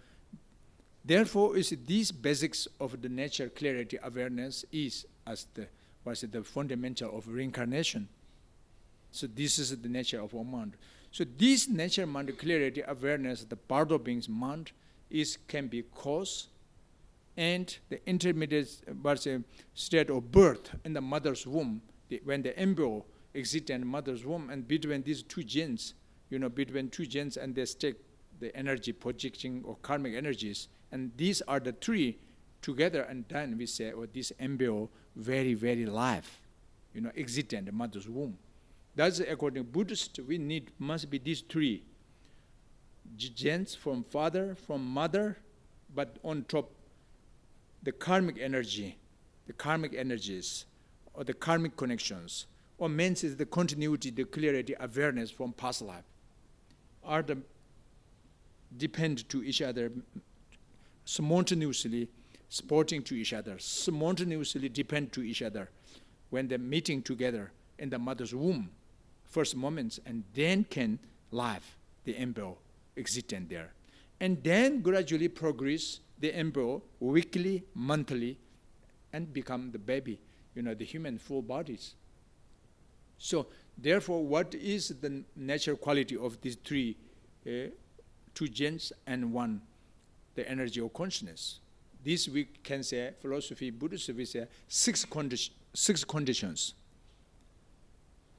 therefore, is these basics of the nature clarity awareness is as the fundamental of reincarnation. So this is the nature of our mind. So this nature mind clarity awareness, the Bardo being's mind, can be cause and the intermediate state of birth in the mother's womb, when the embryo exists in the mother's womb, and between these two genes, between two genes, and they stick the energy projecting or karmic energies, and these are the three together, and then we say, this embryo very, very live, exist in the mother's womb. That's according to Buddhists, must be these three genes from father, from mother, but on top, the karmic energy, the karmic energies, or the karmic connections, or means is the continuity, the clarity, awareness from past life, are depend to each other, simultaneously supporting to each other, simultaneously depend to each other when they're meeting together in the mother's womb, first moments, and then can live, the embryo exist in there. And then gradually progress the embryo weekly, monthly, and become the baby, the human full bodies. So therefore, what is the natural quality of these three, two genes and one, the energy of consciousness? This we can say, philosophy, Buddhism, we say six conditions.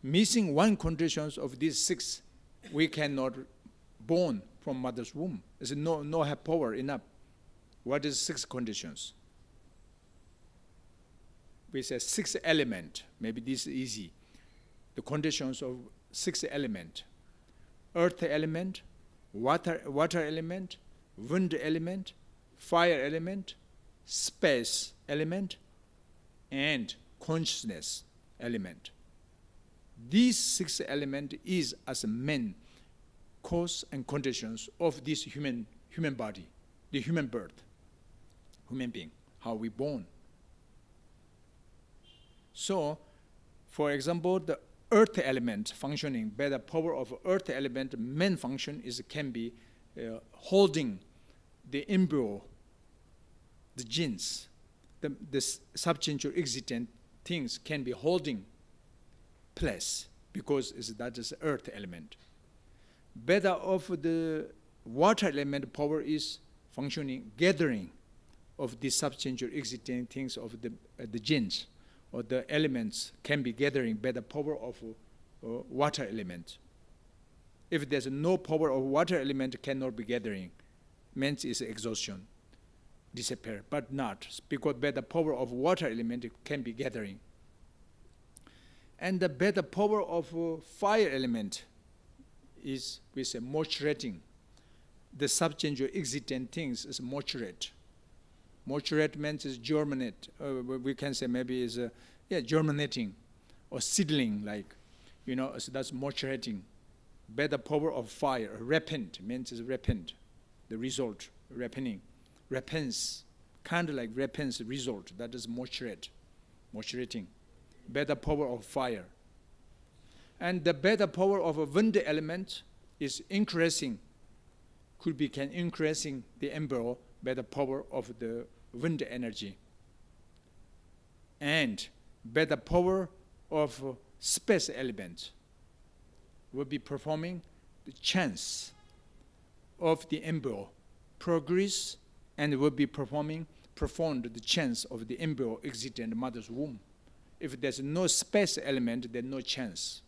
Missing one conditions of these six, we cannot born from mother's womb. There's no have power enough. What is six conditions? We say six element. Maybe this is easy. The conditions of six element: earth element, water element, wind element, fire element, space element, and consciousness element. These six elements is as a main cause and conditions of this human body, the human birth, human being, how we born. So, for example, the earth element functioning by the power of earth element, main function can be holding the embryo, the genes, the substantial existent things can be holding place because that is earth element. Better of the water element power is functioning, gathering of the substantial existing things of the genes or the elements can be gathering by the power of water element. If there's no power of water element, cannot be gathering, means it's exhaustion, disappear, but not, because by the power of water element it can be gathering. And the better power of fire element is, we say, morturating. The substantial existent things is morturate. Morturate means is germinate. We can say maybe is germinating or seedling, like, so that's morturating. By the power of fire, repent means is repent. The result, repenting. Repents, kind of like repents result, that is morturate. maturing, better power of fire. And the better power of a wind element is increasing, can increasing the embryo by the power of the wind energy. And by the power of space element will be performing the chance of the embryo progress, and will be performed the chance of the embryo exiting the mother's womb. If there's no space element, there's no chance,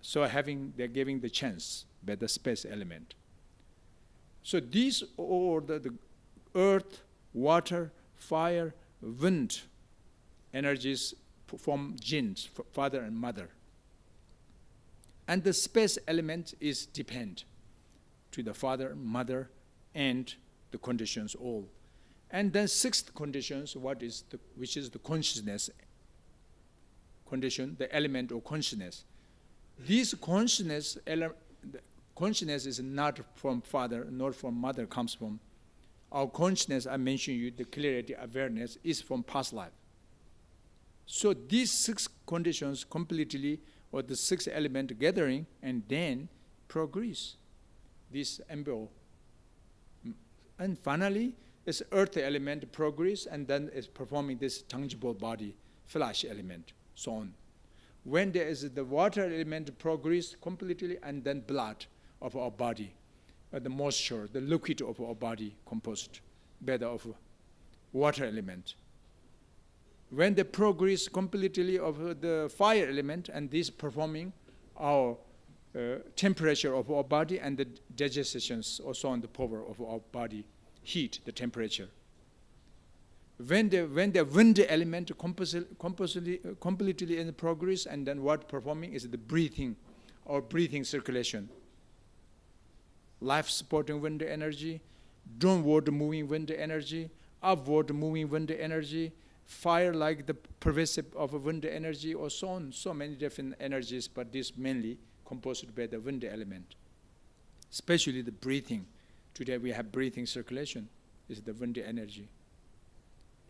so they're giving the chance by the space element. So these are the earth, water, fire, wind energies form genes, father and mother. And the space element is depend to the father, mother, and the conditions all. And then sixth conditions, which is the consciousness condition, the element of consciousness. This consciousness is not from father, nor from mother, comes from our consciousness. I mentioned you, the clarity, awareness is from past life. So these six conditions completely, or the six element gathering, and then progress this embryo. And finally, this earth element progress, and then is performing this tangible body, flesh element, so on. When there is the water element progress completely, and then blood of our body, the moisture, the liquid of our body composed better of water element. When the progress completely of the fire element, and this performing our temperature of our body, and the digestions also on the power of our body, heat, the temperature. When the wind element completely in progress, and then what performing is the breathing, or breathing circulation. Life supporting wind energy, downward moving wind energy, upward moving wind energy, fire like the pervasive of wind energy, or so on, so many different energies, but this mainly composed by the wind element. Especially the breathing. Today we have breathing circulation, is the wind energy.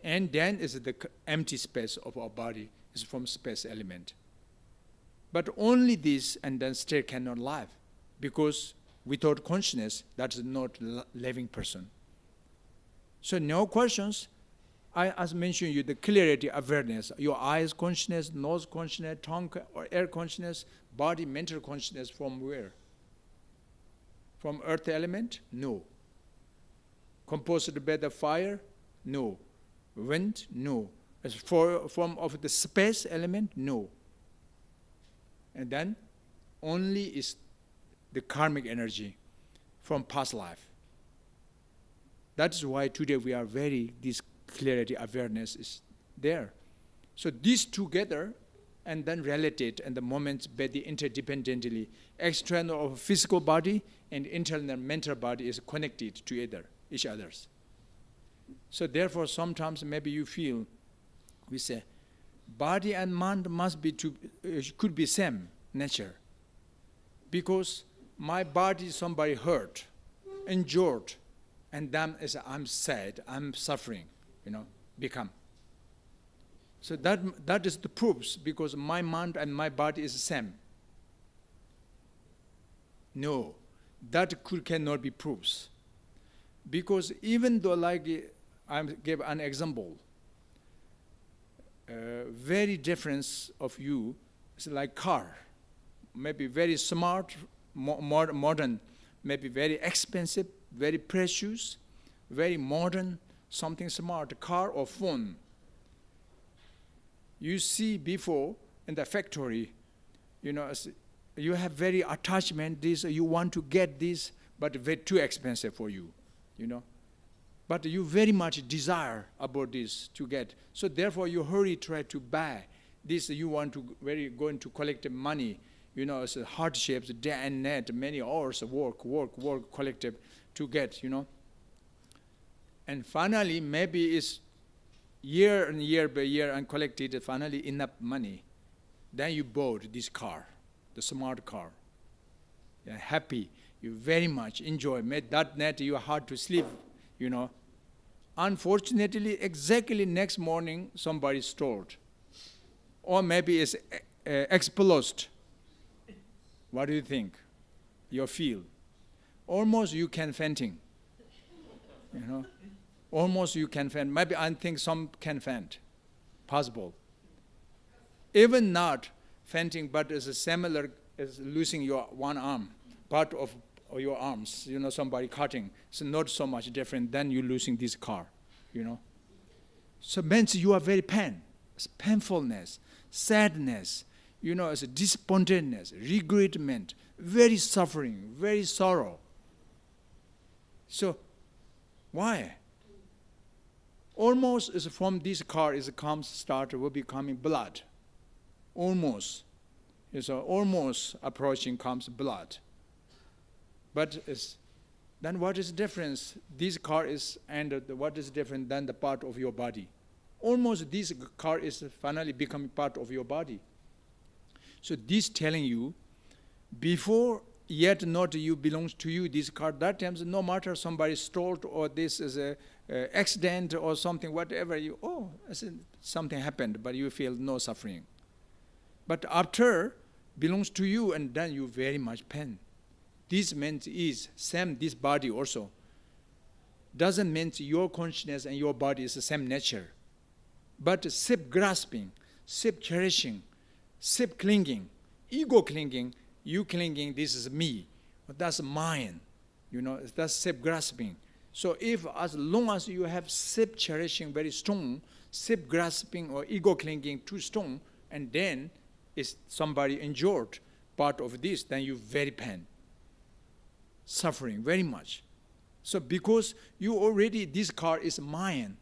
And then is the empty space of our body, is from space element. But only this, and then still cannot live, because without consciousness, that is not living person. So no questions. As mentioned you, the clarity, awareness, your eyes consciousness, nose consciousness, tongue or air consciousness, body, mental consciousness, from where? From earth element? No. Composed by the fire? No. Wind? No. As form of the space element? No. And then only is the karmic energy from past life. That is why today we are this clarity, awareness is there. So these together, and then related, and the moments by the interdependently, external of physical body and internal mental body is connected to each others. So therefore, sometimes maybe you feel, we say, body and mind could be same nature, because my body somebody hurt, injured, and then I'm sad, I'm suffering, become. So that is the proofs, because my mind and my body is the same. No, that cannot be proofs. Because even though, like I gave an example, very difference of you is like car, maybe very smart, modern, maybe very expensive, very precious, very modern, something smart, car or phone. You see before in the factory, you have very attachment, this, you want to get this, but very too expensive for you, But you very much desire about this to get. So therefore you hurry try to buy this, you want to going to collect money, it's hardships, day and night, many hours of work, collective to get, And finally, maybe it's year and year by year and collected finally enough money. Then you bought this car, the smart car. You're happy, you very much enjoy. That night you are hard to sleep, unfortunately, exactly next morning, somebody stole it. Or maybe it's exploded. What do you think? You feel. Almost you can fainting. You know? Almost you can faint. Maybe I think some can faint. Possible. Even not fainting, but it's similar as losing your one arm, part of your arms, somebody cutting. It's not so much different than you losing this car, So means you are very pain. It's painfulness, sadness, it's despondentness, regretment, very suffering, very sorrow. So, why? Almost is from this car will be coming blood. Almost. Almost approaching comes blood. But then what is the difference? This car is, and what is different than the part of your body? Almost this car is finally becoming part of your body. So this telling you, before yet not you belongs to you, this car, that times no matter somebody stole or this is a accident or something, whatever, something happened, but you feel no suffering. But after belongs to you, and then you very much pain. This means is same this body also. Doesn't mean your consciousness and your body is the same nature. But self grasping, self cherishing, self clinging, ego clinging, you clinging, this is me. That's mine. That's self grasping. So if as long as you have self cherishing very strong, self grasping or ego clinging too strong, and then is somebody injured part of this, then you very pain. Suffering very much. So because you already, this car is mine,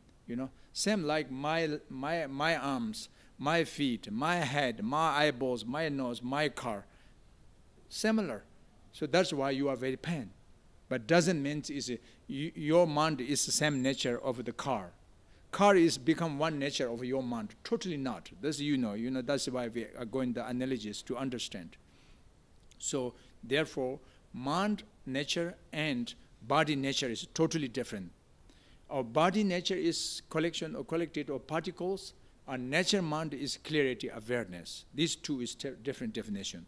same like my arms, my feet, my head, my eyeballs, my nose, my car. Similar. So that's why you are very pain. But doesn't mean your mind is the same nature of the car. Car is become one nature of your mind. Totally not. That's that's why we are going the analogies to understand. So therefore, mind nature and body nature is totally different. Our body nature is collection or collected of particles. Our nature mind is clarity, awareness. These two is different definition.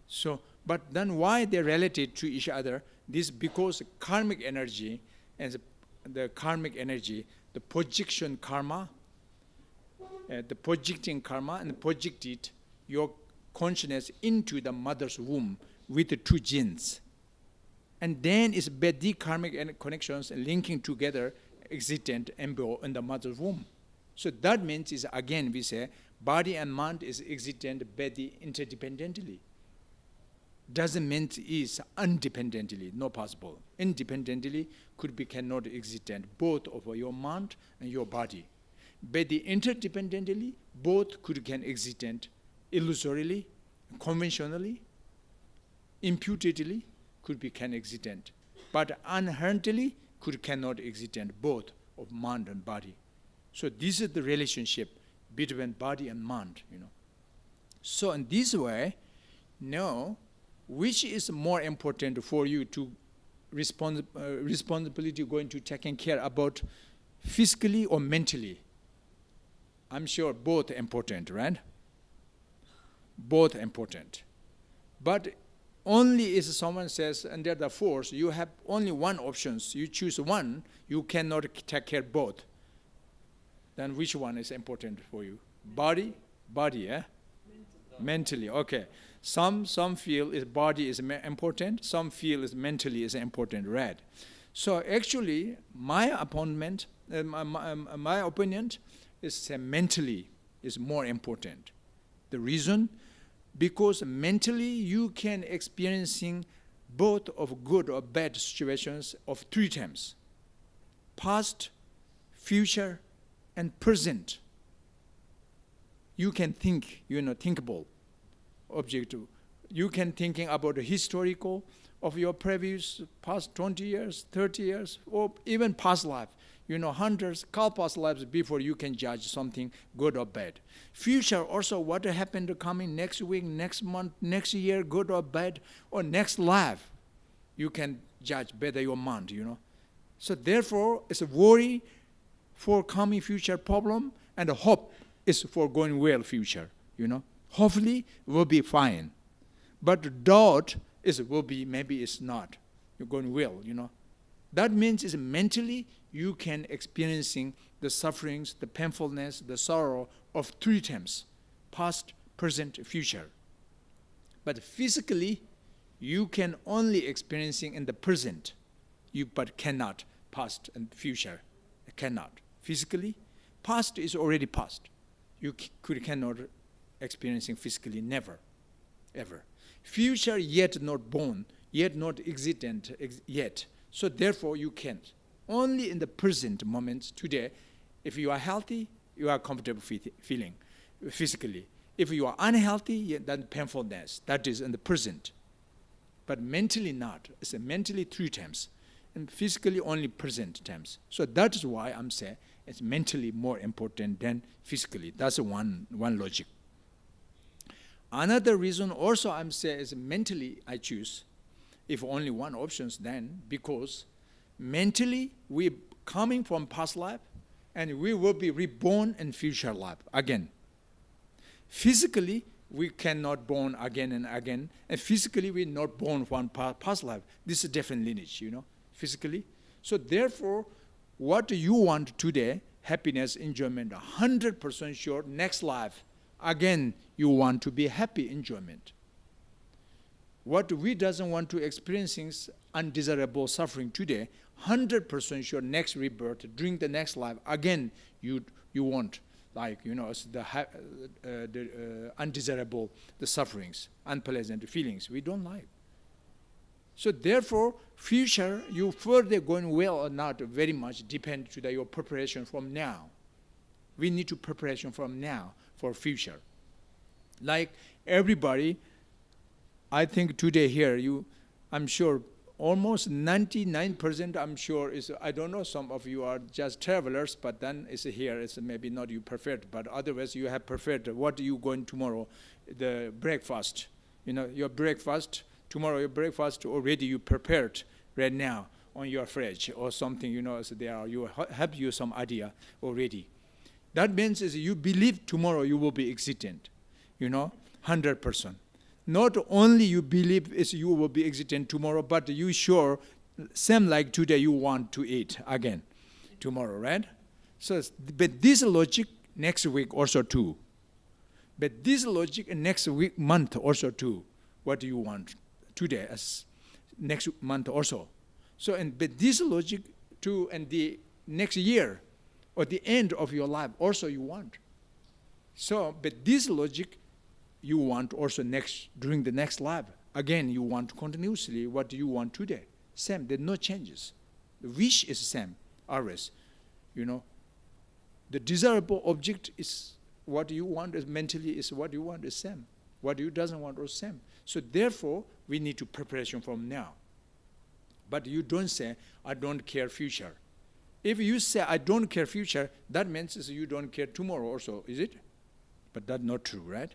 So, but then why they're related to each other? This because karmic energy and the karmic energy, the projection karma, the projecting karma, and projected your consciousness into the mother's womb with the two genes. And then it's the karmic connections linking together existent embryo in the mother's womb. So that means is again we say body and mind is existent body interdependently. Doesn't mean is independently, no possible. Independently cannot existent both of your mind and your body. But the interdependently, both can existent illusorily, conventionally, imputedly, can existent. But inherently cannot existent both of mind and body. So this is the relationship between body and mind, So in this way, which is more important for you to responsibility going to taking care about physically or mentally? I'm sure both important, right? Both important. But only if someone says under the force, you have only one option, you choose one, you cannot take care of both. Then which one is important for you? Body, Mentally, okay. Some feel is body is important, some feel is mentally is important, right? So actually, my opinion is mentally is more important. The reason, because mentally you can experiencing both of good or bad situations of three times: past, future, and present. You can think, thinkable objective. You can thinking about the historical of your previous past 20 years, 30 years, or even past life. Hundreds, past lives before you can judge something good or bad. Future also, what happened coming next week, next month, next year, good or bad, or next life. You can judge better your mind, So therefore, it's a worry for coming future problem, and a hope is for going well future, Hopefully, will be fine. But doubt will be, maybe it's not. You're going well, That means is mentally you can experiencing the sufferings, the painfulness, the sorrow of 3 times, past, present, future. But physically, you can only experiencing in the present, but cannot past and future. Cannot. Physically, past is already past. You cannot experiencing physically, never, ever. Future yet not born, yet not existent yet. So therefore you can't. Only in the present moment, today, if you are healthy, you are comfortable feeling physically. If you are unhealthy, then painfulness. That is in the present. But mentally not. It's mentally 3 times. And physically only present times. So that is why I'm saying it's mentally more important than physically. That's one logic. Another reason also I'm saying is mentally I choose, if only one option, then because mentally we coming from past life and we will be reborn in future life again. Physically, we cannot born again and again, and physically we're not born from past life. This is a different lineage, physically. So therefore, what you want today, happiness, enjoyment, 100% sure, next life, again, you want to be happy, enjoyment. What we doesn't want to experiencing undesirable suffering today, 100% sure next rebirth, during the next life, again, you want, like, the undesirable, the sufferings, unpleasant feelings, we don't like. So therefore, future, you further going well or not very much depend to your preparation from now. We need to preparation from now for future. Like everybody, I think today here, I'm sure almost 99% I'm sure is, I don't know, some of you are just travelers, but then it's here, it's maybe not you preferred, but otherwise you have preferred, what are you going tomorrow? The breakfast, your breakfast, tomorrow your breakfast already you prepared right now on your fridge or something, so you have you some idea already. That means is you believe tomorrow you will be existent, 100%. Not only you believe is you will be existent tomorrow, but you sure, same like today you want to eat again tomorrow, right? So, but this logic next week also too. But this logic next week, month also too. What do you want today as next month also? So, but this logic too, and the next year or the end of your life also you want. So, but this logic you want also during the next life. Again, you want continuously what do you want today. Same, there are no changes. The wish is same, always. The desirable object is what you want is mentally is what you want is same. What you doesn't want is same. So therefore, we need to preparation from now. But you don't say, I don't care future. If you say, I don't care future, that means you don't care tomorrow also, is it? But that's not true, right?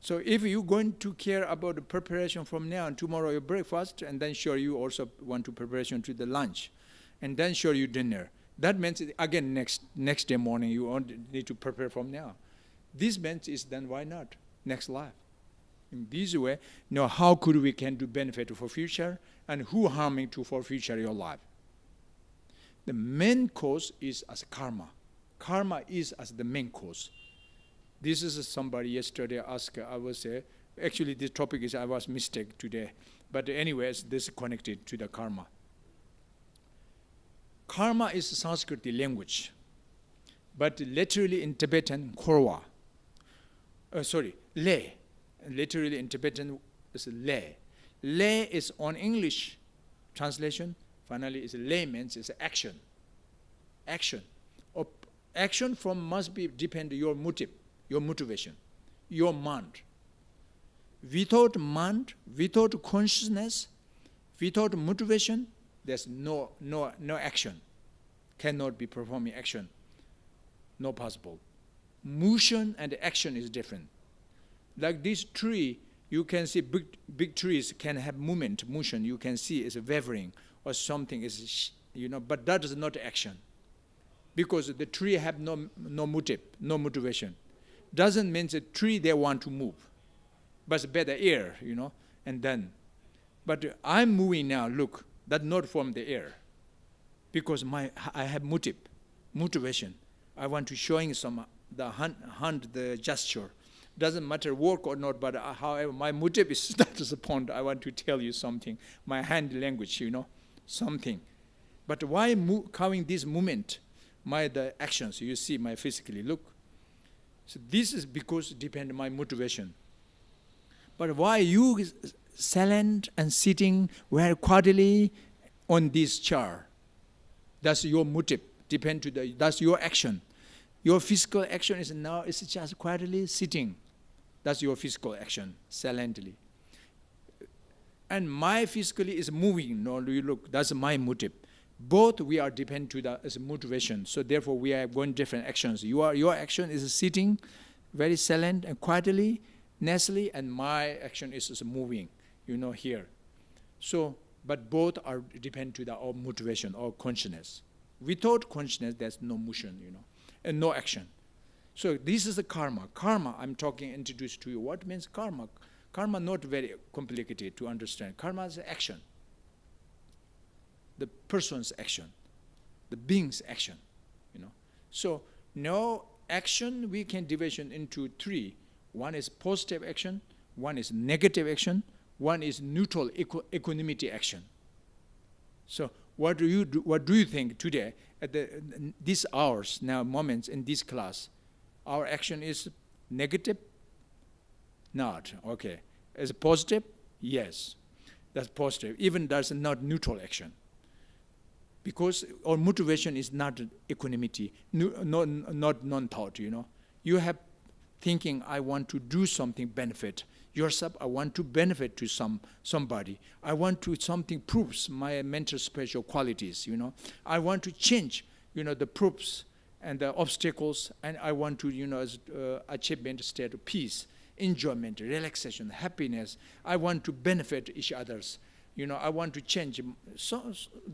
So if you're going to care about the preparation from now and tomorrow your breakfast, and then sure you also want to preparation to the lunch, and then sure you dinner. That means, again, next day morning you need to prepare from now. This means is then why not? Next life. In this way, how could we can do benefit for future, and who harming to for future your life? The main cause is as karma. Karma is as the main cause. This is somebody yesterday asked, I was say, actually this topic is, I was mistake today. But anyways, this is connected to the karma. Karma is Sanskrit language. But literally in Tibetan, korwa. Le. Literally in Tibetan is le. Le is on English translation. Finally, is le means is action. Action. Action from must be depend your motive. Your motivation, your mind. Without mind, without consciousness, without motivation, there's no action. Cannot be performing action. No possible. Motion and action is different. Like this tree, you can see big trees can have movement, motion. You can see it's wavering or something is but that is not action. Because the tree have no motive, no motivation. Doesn't mean the tree they want to move, but it's better air, and then. But I'm moving now, look, that's not from the air. Because I have motivation. I want to showing the hand, the gesture. Doesn't matter work or not, but however, my motive is that is the point. I want to tell you something. My hand language, something. But why coming this movement? The actions, you see my physically, look. So this is because depend on my motivation. But why you silent and sitting very quietly on this chair? That's your motive. That's your action. Your physical action is now it's just quietly sitting. That's your physical action, silently. And my physically is moving. No, you look. That's my motive. Both we are depend to that as motivation. So therefore we are going different actions. Your action is sitting, very silent and quietly, nicely, and my action is moving. Here. So, but both are depend to our motivation or consciousness. Without consciousness, there's no motion, and no action. So this is the karma. Karma, I'm introduced to you. What means karma? Karma not very complicated to understand. Karma is action. The person's action. The being's action, So no action we can division into three. One is positive action, one is negative action, one is neutral equanimity action. So what do you think today at these hours now moments in this class? Our action is negative? Not. Okay. Is it positive? Yes. That's positive. Even that's not neutral action. Because our motivation is not equanimity, not non-thought, You have thinking, I want to do something benefit yourself, I want to benefit to somebody. I want to something proves my mental spiritual qualities, I want to change, the proofs and the obstacles, and I want to, achievement state of peace, enjoyment, relaxation, happiness. I want to benefit each others. I want to change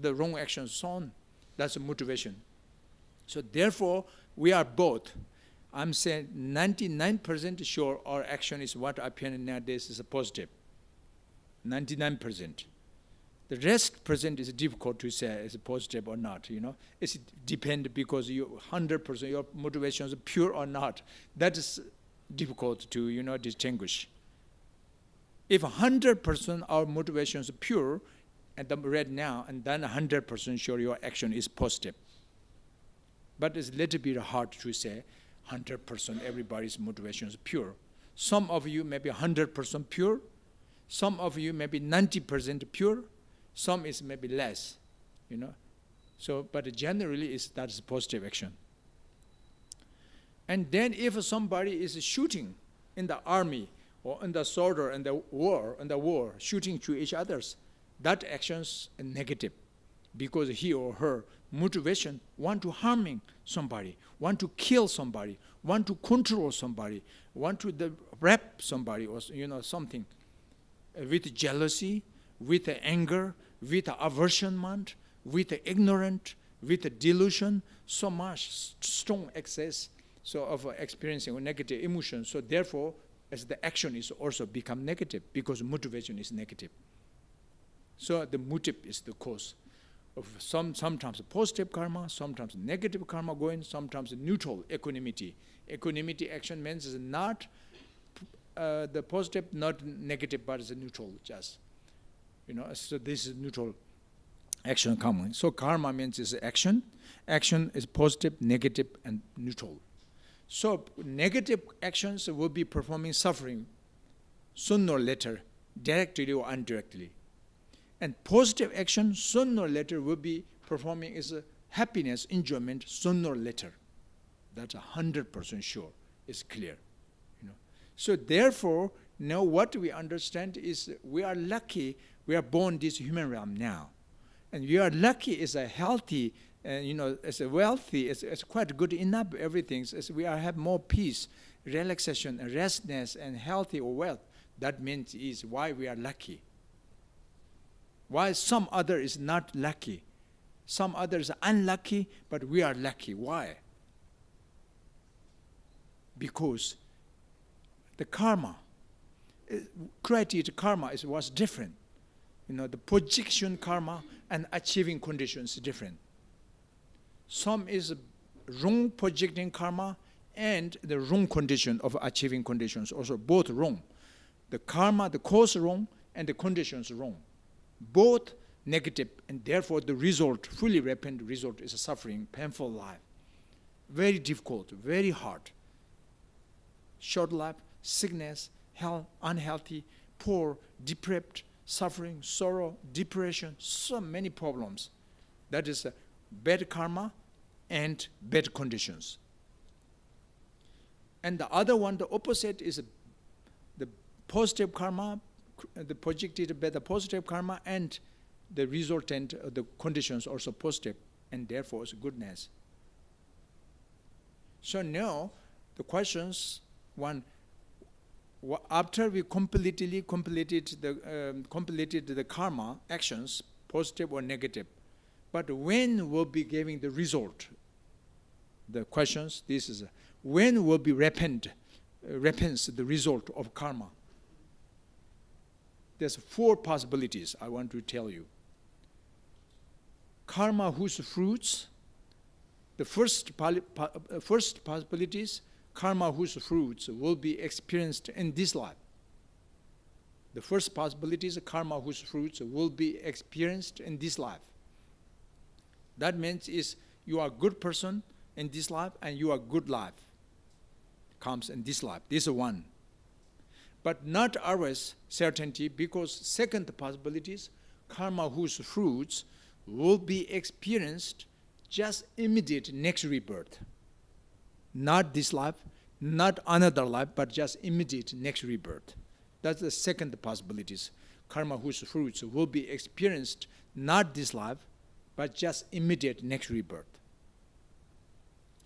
the wrong actions, so on. That's a motivation. So therefore, we are both. I'm saying 99% sure our action is what appearing nowadays is a positive. 99%. The rest percent is difficult to say is positive or not. It's depend because you 100% your motivation is pure or not. That is difficult to distinguish. If 100% our motivation is pure, and right now, and then 100% sure your action is positive. But it's a little bit hard to say 100% everybody's motivation is pure. Some of you may be 100% pure. Some of you may be 90% pure. Some is maybe less, So, but generally that's positive action. And then if somebody is shooting in the army, or in the soldier and the war, shooting to each others, that action's negative, because he or her motivation want to harming somebody, want to kill somebody, want to control somebody, want to rape somebody, or something, with jealousy, with anger, with aversion, with ignorance, with delusion, so much strong excess, so of experiencing negative emotion. So therefore, as the action is also become negative because motivation is negative. So the motive is the cause of sometimes positive karma, sometimes negative karma going, sometimes neutral equanimity. Equanimity action means is not the positive, not negative, but it's a neutral just. So this is neutral action karma. So karma means is action. Action is positive, negative, and neutral. So negative actions will be performing suffering sooner or later, directly or indirectly. And positive action sooner or later will be performing is happiness, enjoyment sooner or later. That's 100% sure. It's clear. So therefore, now what we understand is we are lucky we are born this human realm now. And we are lucky is a healthy and as a wealthy, it's quite good enough everything. As we have more peace, relaxation, and restness, and healthy or wealth. That means is why we are lucky. Why some other is not lucky. Some others are unlucky, but we are lucky. Why? Because the karma, created karma was different. The projection karma and achieving conditions is different. Some is wrong projecting karma and the wrong condition of achieving conditions, also both wrong. The karma, the cause wrong, and the conditions wrong. Both negative, and therefore the result, fully repentant result, is a suffering, painful life. Very difficult, very hard. Short life, sickness, health, unhealthy, poor, deprived, suffering, sorrow, depression, so many problems. That is bad karma and bad conditions. And the other one, the opposite, is the positive karma, the projected better positive karma, and the resultant, the conditions also positive, and therefore it's goodness. So now the questions, one, after we completed the karma actions, positive or negative, but when will be giving the result? The questions, this is when will be repents the result of karma? There's 4 possibilities I want to tell you. Karma whose fruits, the first possibilities, karma whose fruits will be experienced in this life. The first possibility is karma whose fruits will be experienced in this life. That means is you are a good person in this life and you are good life comes in this life. This is one. But not always certainty, because second possibility is karma whose fruits will be experienced just immediate next rebirth. Not this life, not another life, but just immediate next rebirth. That's the second possibilities. Karma whose fruits will be experienced not this life, but just immediate next rebirth.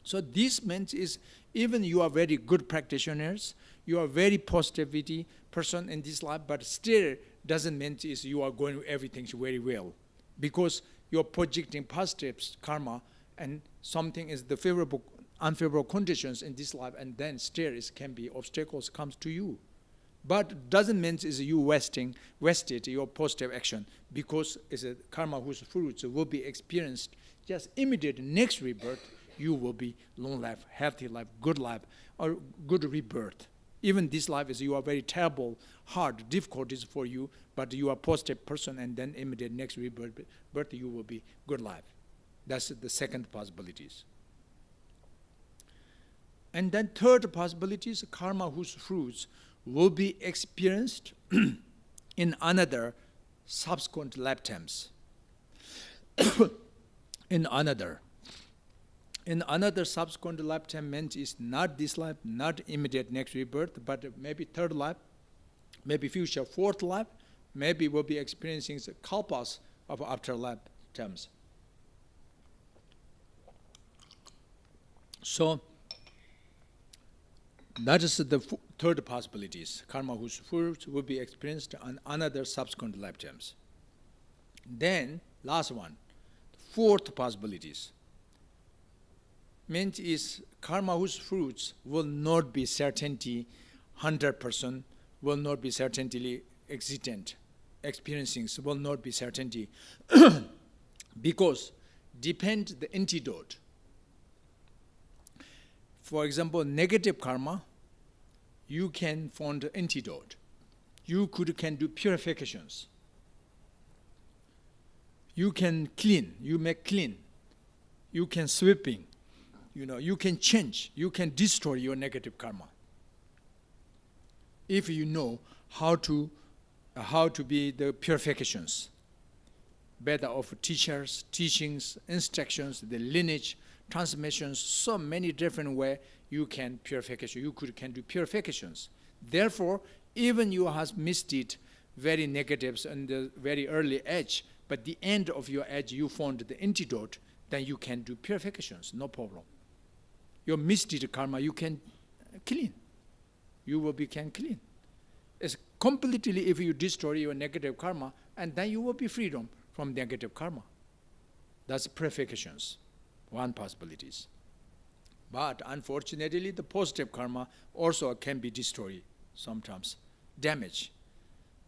So this means is even you are very good practitioners, you are very positivity person in this life, but still doesn't mean is you are going everything very well, because you're projecting positive karma and something is the favorable, unfavorable conditions in this life, and then still it can be obstacles comes to you. But doesn't mean is you wasted your positive action, because it's a karma whose fruits will be experienced just immediate next rebirth. You will be long life, healthy life, good life, or good rebirth. Even this life is you are very terrible, hard, difficulties for you, but you are a positive person, and then immediate next rebirth you will be good life. That's the second possibilities. And then third possibility is karma whose fruits will be experienced in another subsequent lifetimes. In another subsequent lifetime means is not this life, not immediate next rebirth, but maybe third life, maybe future fourth life, maybe we'll be experiencing the kalpas of after lifetimes. So that is the third possibilities, karma whose fruits will be experienced on another subsequent lifetimes. Then, last one, fourth possibilities. Means is karma whose fruits will not be certainty 100%, will not be certainly existent, experiencing will not be certainty, because depend the antidote. For example, negative karma, you can find the antidote. You can do purifications. You can clean, you make clean. You can sweeping. You can change, you can destroy your negative karma. If you know how to be the purifications, better of teachers, teachings, instructions, the lineage, transmissions, so many different ways you can purification. You can do purifications. Therefore, even you have missed it very negatives in the very early age, but the end of your age you found the antidote, then you can do purifications, no problem. Your misdeed karma you can clean. You can clean. It's completely if you destroy your negative karma, and then you will be freedom from negative karma. That's purifications, one possibilities. But unfortunately, the positive karma also can be destroyed sometimes, damage.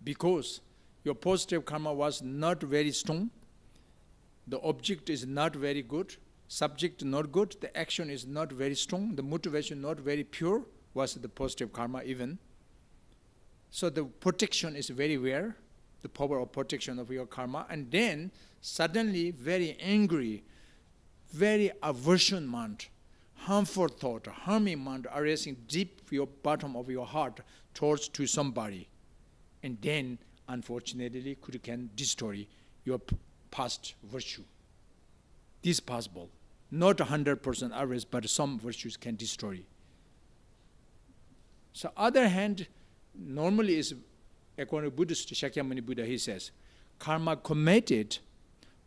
Because your positive karma was not very strong, the object is not very good, subject not good, the action is not very strong, the motivation not very pure, was the positive karma even. So the protection is very rare, the power of protection of your karma, and then suddenly very angry, very aversion mind, harmful thought, harming mind arising deep your bottom of your heart towards to somebody, and then unfortunately can destroy your past virtue. This is possible. Not 100% average, but some virtues can destroy. So other hand, normally is, according to Buddhist Shakyamuni Buddha, he says, karma committed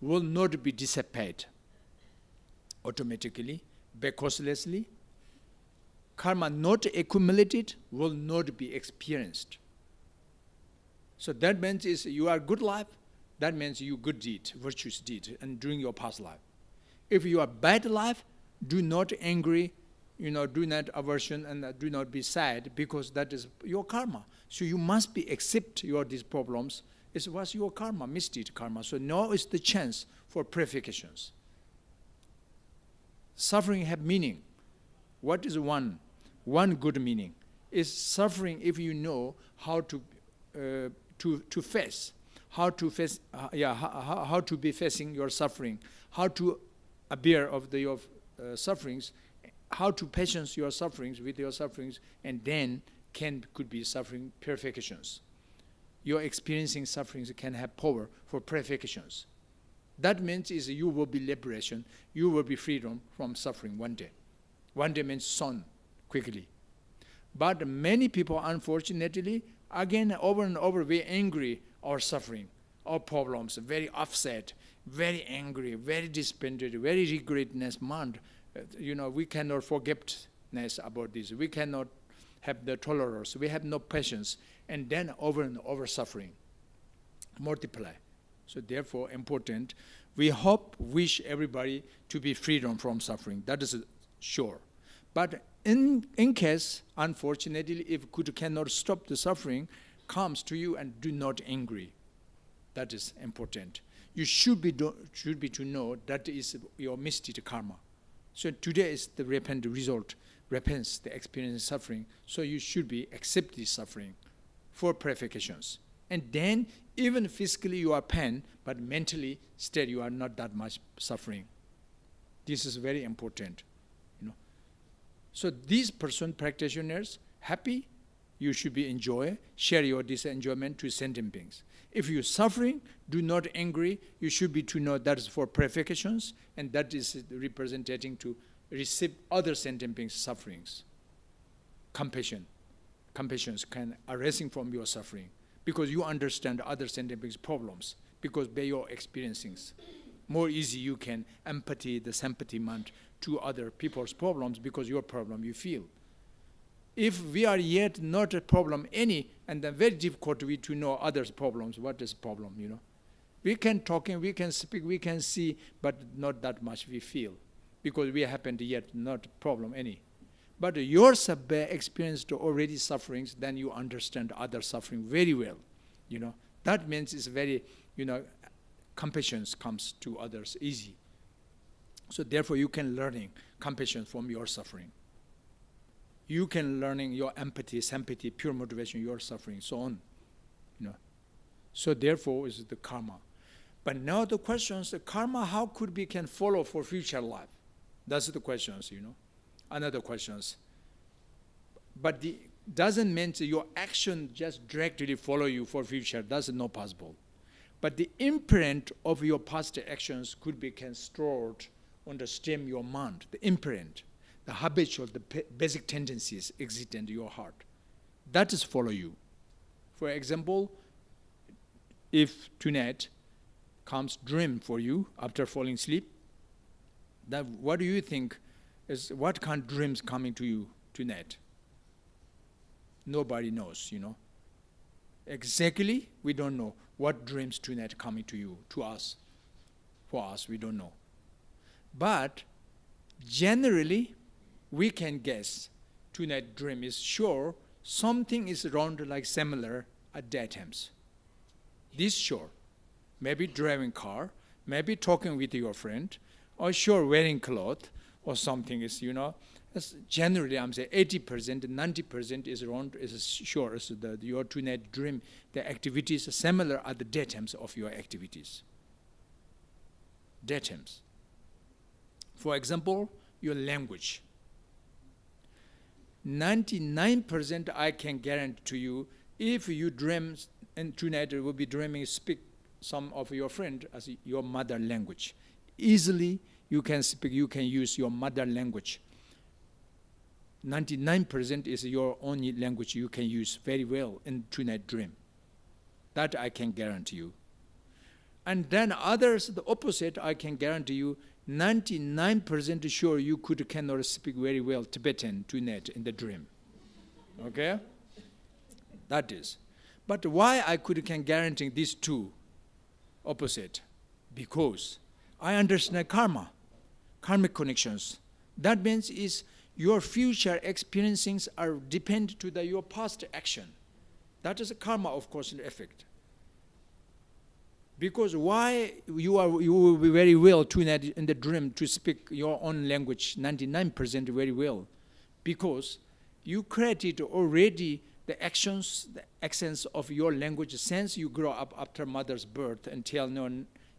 will not be dissipated automatically, causelessly. Karma not accumulated will not be experienced. So that means is you are good life, that means you good deed, virtuous deed, and during your past life. If you are bad life, do not angry, do not aversion, and do not be sad, because that is your karma. So you must be accept these problems. It was your karma, misdeed karma. So now is the chance for purifications. Suffering have meaning. What is one good meaning? Is suffering if you know how to face, how to be facing your suffering, how to bear of your sufferings, how to patience your sufferings with your sufferings, and then could be suffering purifications. Your experiencing sufferings can have power for purifications. That means is you will be liberation, you will be freedom from suffering one day. One day means soon, quickly. But many people, unfortunately, again, over and over, very angry or suffering, or problems, very upset, very angry, very despondent, very regretness mind. We cannot forgiveness about this. We cannot have the tolerance. We have no patience. And then over and over suffering. Multiply. So therefore, important. We wish everybody to be freedom from suffering. That is sure. But in case, unfortunately, if cannot stop the suffering, comes to you and do not angry. That is important. You should be to know that is your misdeed karma. So today is the repents the experience suffering. So you should be accept this suffering for purifications. And then even physically you are pain, but mentally still you are not that much suffering. This is very important. So these practitioners, happy, you should be share your this enjoyment to sentient beings. If you're suffering, do not angry. You should be to know that is for purifications, and that is representing to receive other sentient beings' sufferings. Compassions can arising from your suffering, because you understand other sentient beings' problems, because by your experiencings, more easy you can empathy, the sympathy mind to other people's problems, because your problem you feel. If we are yet not a problem any, and then very difficult to know others' problems, what is problem, We can talk and we can speak, we can see, but not that much we feel, because we haven't yet not problem any. But your experienced already sufferings, then you understand other suffering very well, That means it's very, compassion comes to others easy. So therefore you can learning compassion from your suffering. You can learning your empathy, sympathy, pure motivation, your suffering, so on. So therefore is the karma. But now the questions, the karma, how can follow for future life? That's the questions, Another questions. But doesn't mean your action just directly follow you for future. That's not possible. But the imprint of your past actions can stored on the stem your mind, the imprint, the habitual, the basic tendencies exist in your heart. That is follow you. For example, if tonight comes dream for you after falling asleep, then what do you think is what kind of dreams coming to you tonight? Nobody knows, Exactly, we don't know what dreams tonight coming to you, to us. For us, we don't know. But generally, we can guess two-night dream is sure something is around like similar at daytimes. This sure. Maybe driving car, maybe talking with your friend, or sure wearing cloth, or something is, That's generally I'm saying 80%, 90% is around, is sure. So your two-night dream, the activities are similar at the daytimes of your activities. Daytimes. For example, your language. 99% I can guarantee to you, if you dream, and tonight you will be dreaming, speak some of your friend as your mother language. Easily you can speak, you can use your mother language. 99% is your only language you can use very well in tonight dream. That I can guarantee you. And then others, the opposite, I can guarantee you, 99% sure you cannot speak very well Tibetan tonight in the dream. Okay? That is. But why I can guarantee these two opposite? Because I understand karma, karmic connections. That means is your future experiencings are depend to your past action. That is a karma, of course, effect. Because why you will be very well tonight in the dream to speak your own language, 99% very well. Because you created already the actions, the accents of your language since you grow up after mother's birth until now.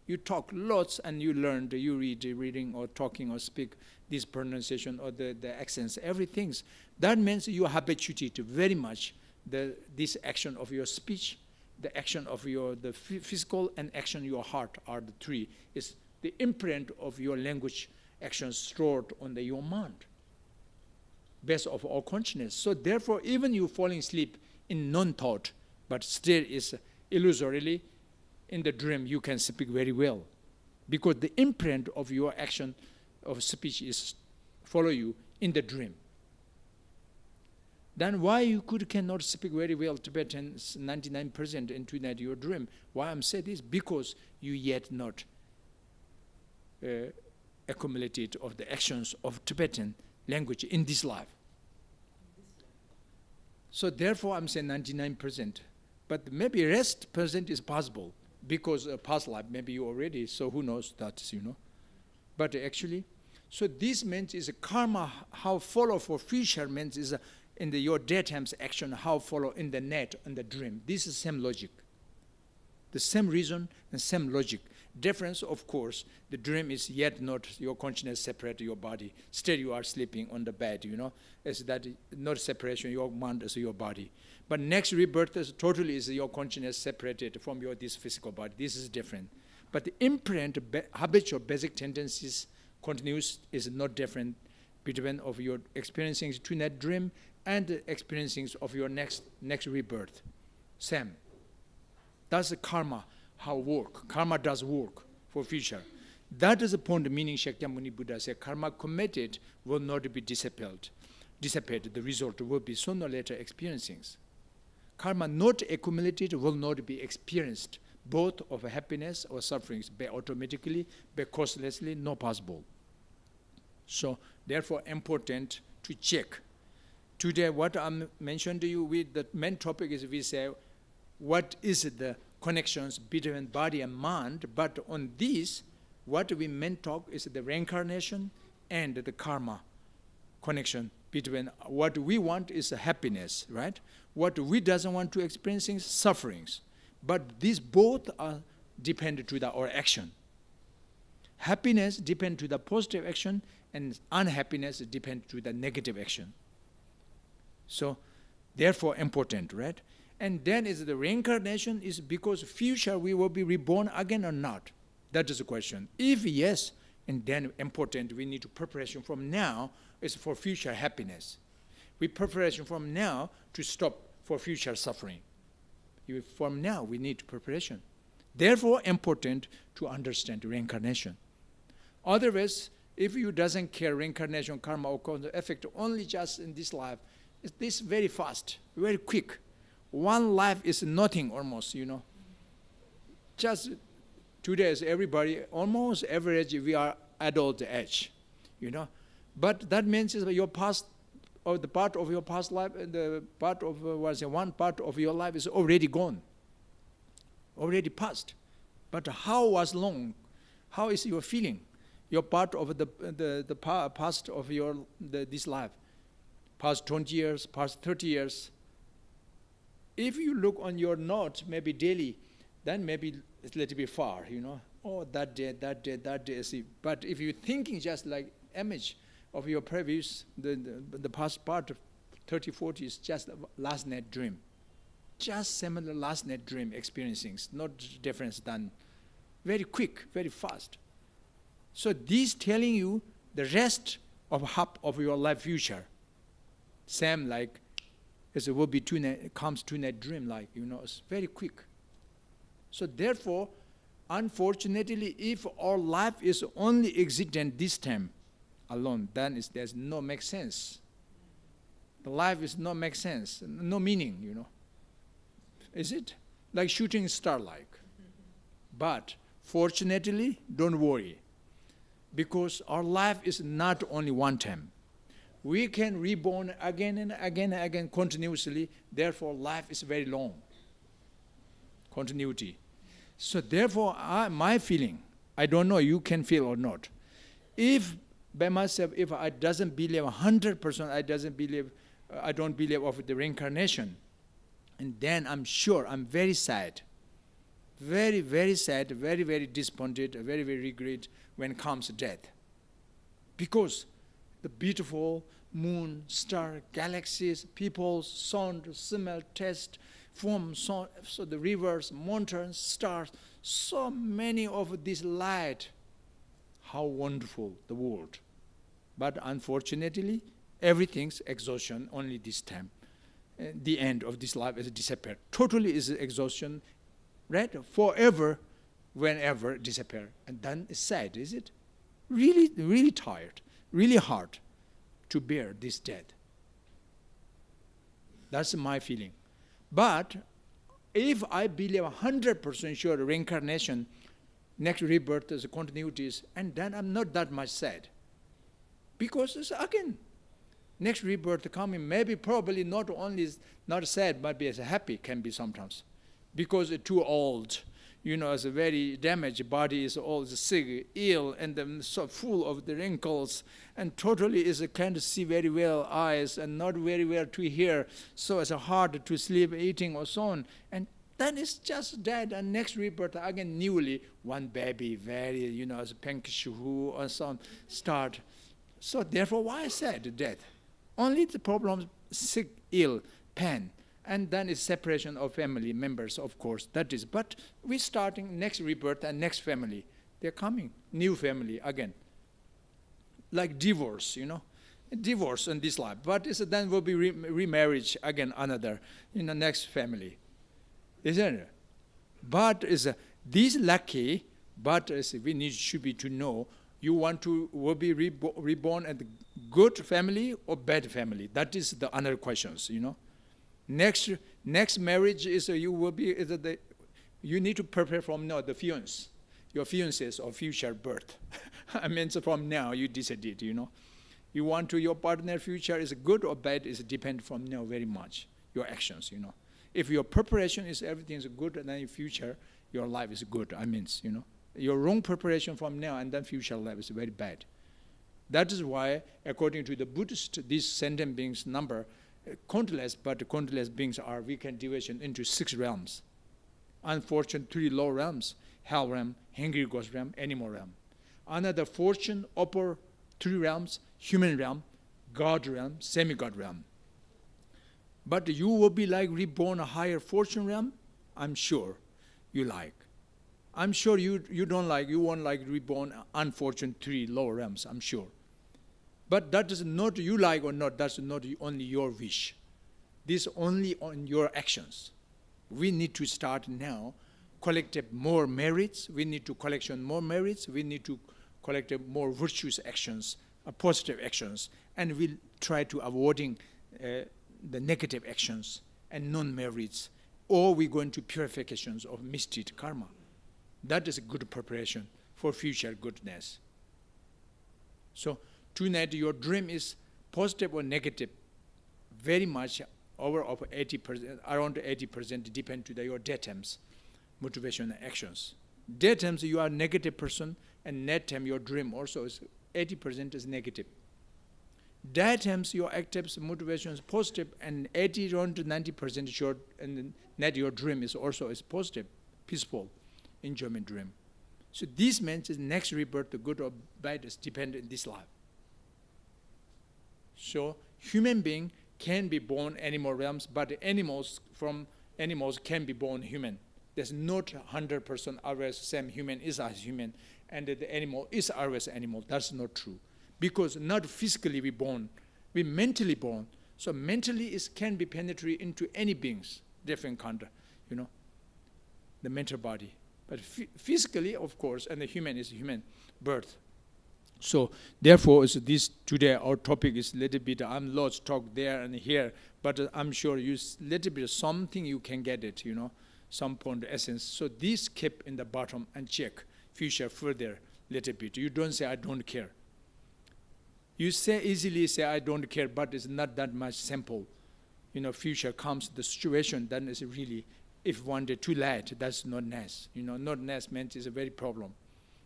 You talk lots and you learned, you reading or talking or speak this pronunciation or the accents, everything. That means you habituated very much this action of your speech, the action of the physical and action your heart are the three. It's the imprint of your language actions stored on your mind, base of all consciousness. So therefore, even you falling asleep in non-thought, but still is illusorily in the dream you can speak very well, because the imprint of your action of speech is follow you in the dream. Then why you cannot speak very well Tibetan 99% into your dream? Why I'm saying this? Because you yet not accumulated of the actions of Tibetan language in this life. So therefore I'm saying 99%. But maybe rest percent is possible because past life maybe you already, so who knows that, But actually, so this means is a karma, how follow for future means is in your daytime's action, how follow in the net, in the dream. This is same logic. The same reason and same logic. Difference, of course, the dream is yet not your consciousness separate your body. Still you are sleeping on the bed, It's that not separation, your mind is your body. But next rebirth is totally is your consciousness separated from this physical body. This is different. But the imprint, habitual basic tendencies continues is not different between of your experiencing to that dream and the experiencing of your next rebirth. Same. That's the karma, how work. Karma does work for future. That is the point, meaning Shakyamuni Buddha said, karma committed will not be dissipated. The result will be sooner or later experiencings. Karma not accumulated will not be experienced, both of happiness or sufferings, by automatically, by causelessly, not possible. So, therefore, important to check. Today, what I mentioned to you with the main topic is we say, what is the connections between body and mind? But on this, what we meant talk is the reincarnation and the karma connection between what we want is happiness, right? What we doesn't want to experience is sufferings. But these both are dependent to our action. Happiness depends to the positive action, and unhappiness depends to the negative action. So, therefore, important, right? And then is the reincarnation is because future we will be reborn again or not? That is the question. If yes, and then important, we need to preparation from now is for future happiness. We preparation from now to stop for future suffering. From now, we need preparation. Therefore, important to understand reincarnation. Otherwise, if you doesn't care reincarnation, karma, or cause effect only just in this life, it's this very fast, very quick. One life is nothing almost, Just today, everybody, almost average, we are adult age, But that means your past, or the part of your past life, and the part of one part of your life is already gone, already passed. But how was long? How is your feeling? Your part of the past of this life, past 20 years, past 30 years. If you look on your notes, maybe daily, then maybe it's a little bit far, Oh, that day, see. But if you're thinking just like image of your previous, the past part of 30, 40 is just a last night dream. Just similar last night dream experiencing, not difference than very quick, very fast. So this telling you the rest of half of your life future. Same like, it will be comes two-night dream like, it's very quick. So therefore, unfortunately, if our life is only existent this time alone, then there's no make sense. The life is not make sense, no meaning, Is it? Like shooting star like. But fortunately, don't worry. Because our life is not only one time. We can reborn again and again and again continuously. Therefore, life is very long. Continuity. So therefore, my feeling, I don't know you can feel or not. If by myself, if I doesn't believe 100%, I don't believe of the reincarnation, and then I'm sure I'm very sad. Very, very sad, very, very disappointed, very, very regret when comes death. Because the beautiful moon, star, galaxies, people, sound, smell, taste, form, so the rivers, mountains, stars, so many of this light. How wonderful the world. But unfortunately, everything's exhaustion only this time. The end of this life is disappear. Totally is exhaustion, right? Forever, whenever disappear. And then it's sad, is it? Really, really tired, really hard to bear this death. That's my feeling. But if I believe 100% sure reincarnation, next rebirth is continuities, and then I'm not that much sad. Because it's again, next rebirth coming, maybe probably not only is not sad, but be as happy can be sometimes. Because it's too old, it's a very damaged body, is all sick, ill, and so full of the wrinkles, and totally can't see very well eyes, and not very well to hear, so it's hard to sleep, eating, or so on. And then it's just dead, and next rebirth again newly, one baby, very, as a pink shuhu or so on, start. So therefore, why sad death? Only the problems, sick, ill, pain. And then it's separation of family members, of course, that is. But we're starting next rebirth and next family. They're coming, new family again. Like divorce, divorce in this life. But then will be remarriage again, another, next family. Isn't it? But this lucky, but should be to know, you want to will be reborn at the good family or bad family. That is the other questions, Next marriage is you will be you need to prepare from now the fiance, your fiance's or future birth. I mean, so from now you decided, You want your partner future is good or bad is depend from now very much your actions, If your preparation is everything is good, and then in future your life is good. I mean, your wrong preparation from now and then future life is very bad. That is why, according to the Buddhist, these sentient beings number countless, but countless beings are weekend division into 6 realms. Unfortunate 3 low realms: hell realm, hungry ghost realm, animal realm. Another fortune upper 3 realms: human realm, God realm, semi-God realm. But you will be like reborn a higher fortune realm. I'm sure you like. I'm sure you don't like. You won't like reborn unfortunate 3 lower realms. I'm sure. But that is not you like or not, that's not only your wish. This only on your actions. We need to start now, collect more merits, we need to collection more merits, we need to collect more virtuous actions, positive actions, and we'll try to avoiding the negative actions and non-merits, or we go into purifications of mistreated karma. That is a good preparation for future goodness. So tonight your dream is positive or negative, very much over of 80%, around 80% depend to your daytimes, motivation and actions. Daytimes you are a negative person, and nighttime your dream also is 80% is negative. Daytimes your actives, motivation is positive, and 80 around to 90% short, and night your dream is also is positive, peaceful, enjoyment dream. So this means is next rebirth, the good or bad is dependent in this life. So human being can be born animal realms, but animals from animals can be born human. There's not 100% always same human is as human, and the animal is always animal. That's not true. Because not physically we born, we mentally born. So mentally it can be penetrate into any beings, different kind, the mental body. But physically, of course, and the human is human birth. So therefore, this today our topic is a little bit. I'm lost talk there and here, but I'm sure you little bit something you can get it. Some point essence. So this keep in the bottom and check future further little bit. You don't say I don't care. You easily say I don't care, but it's not that much simple. Future comes the situation, then it's really, if one day too late, that's not nice. Not nice means it's a very problem.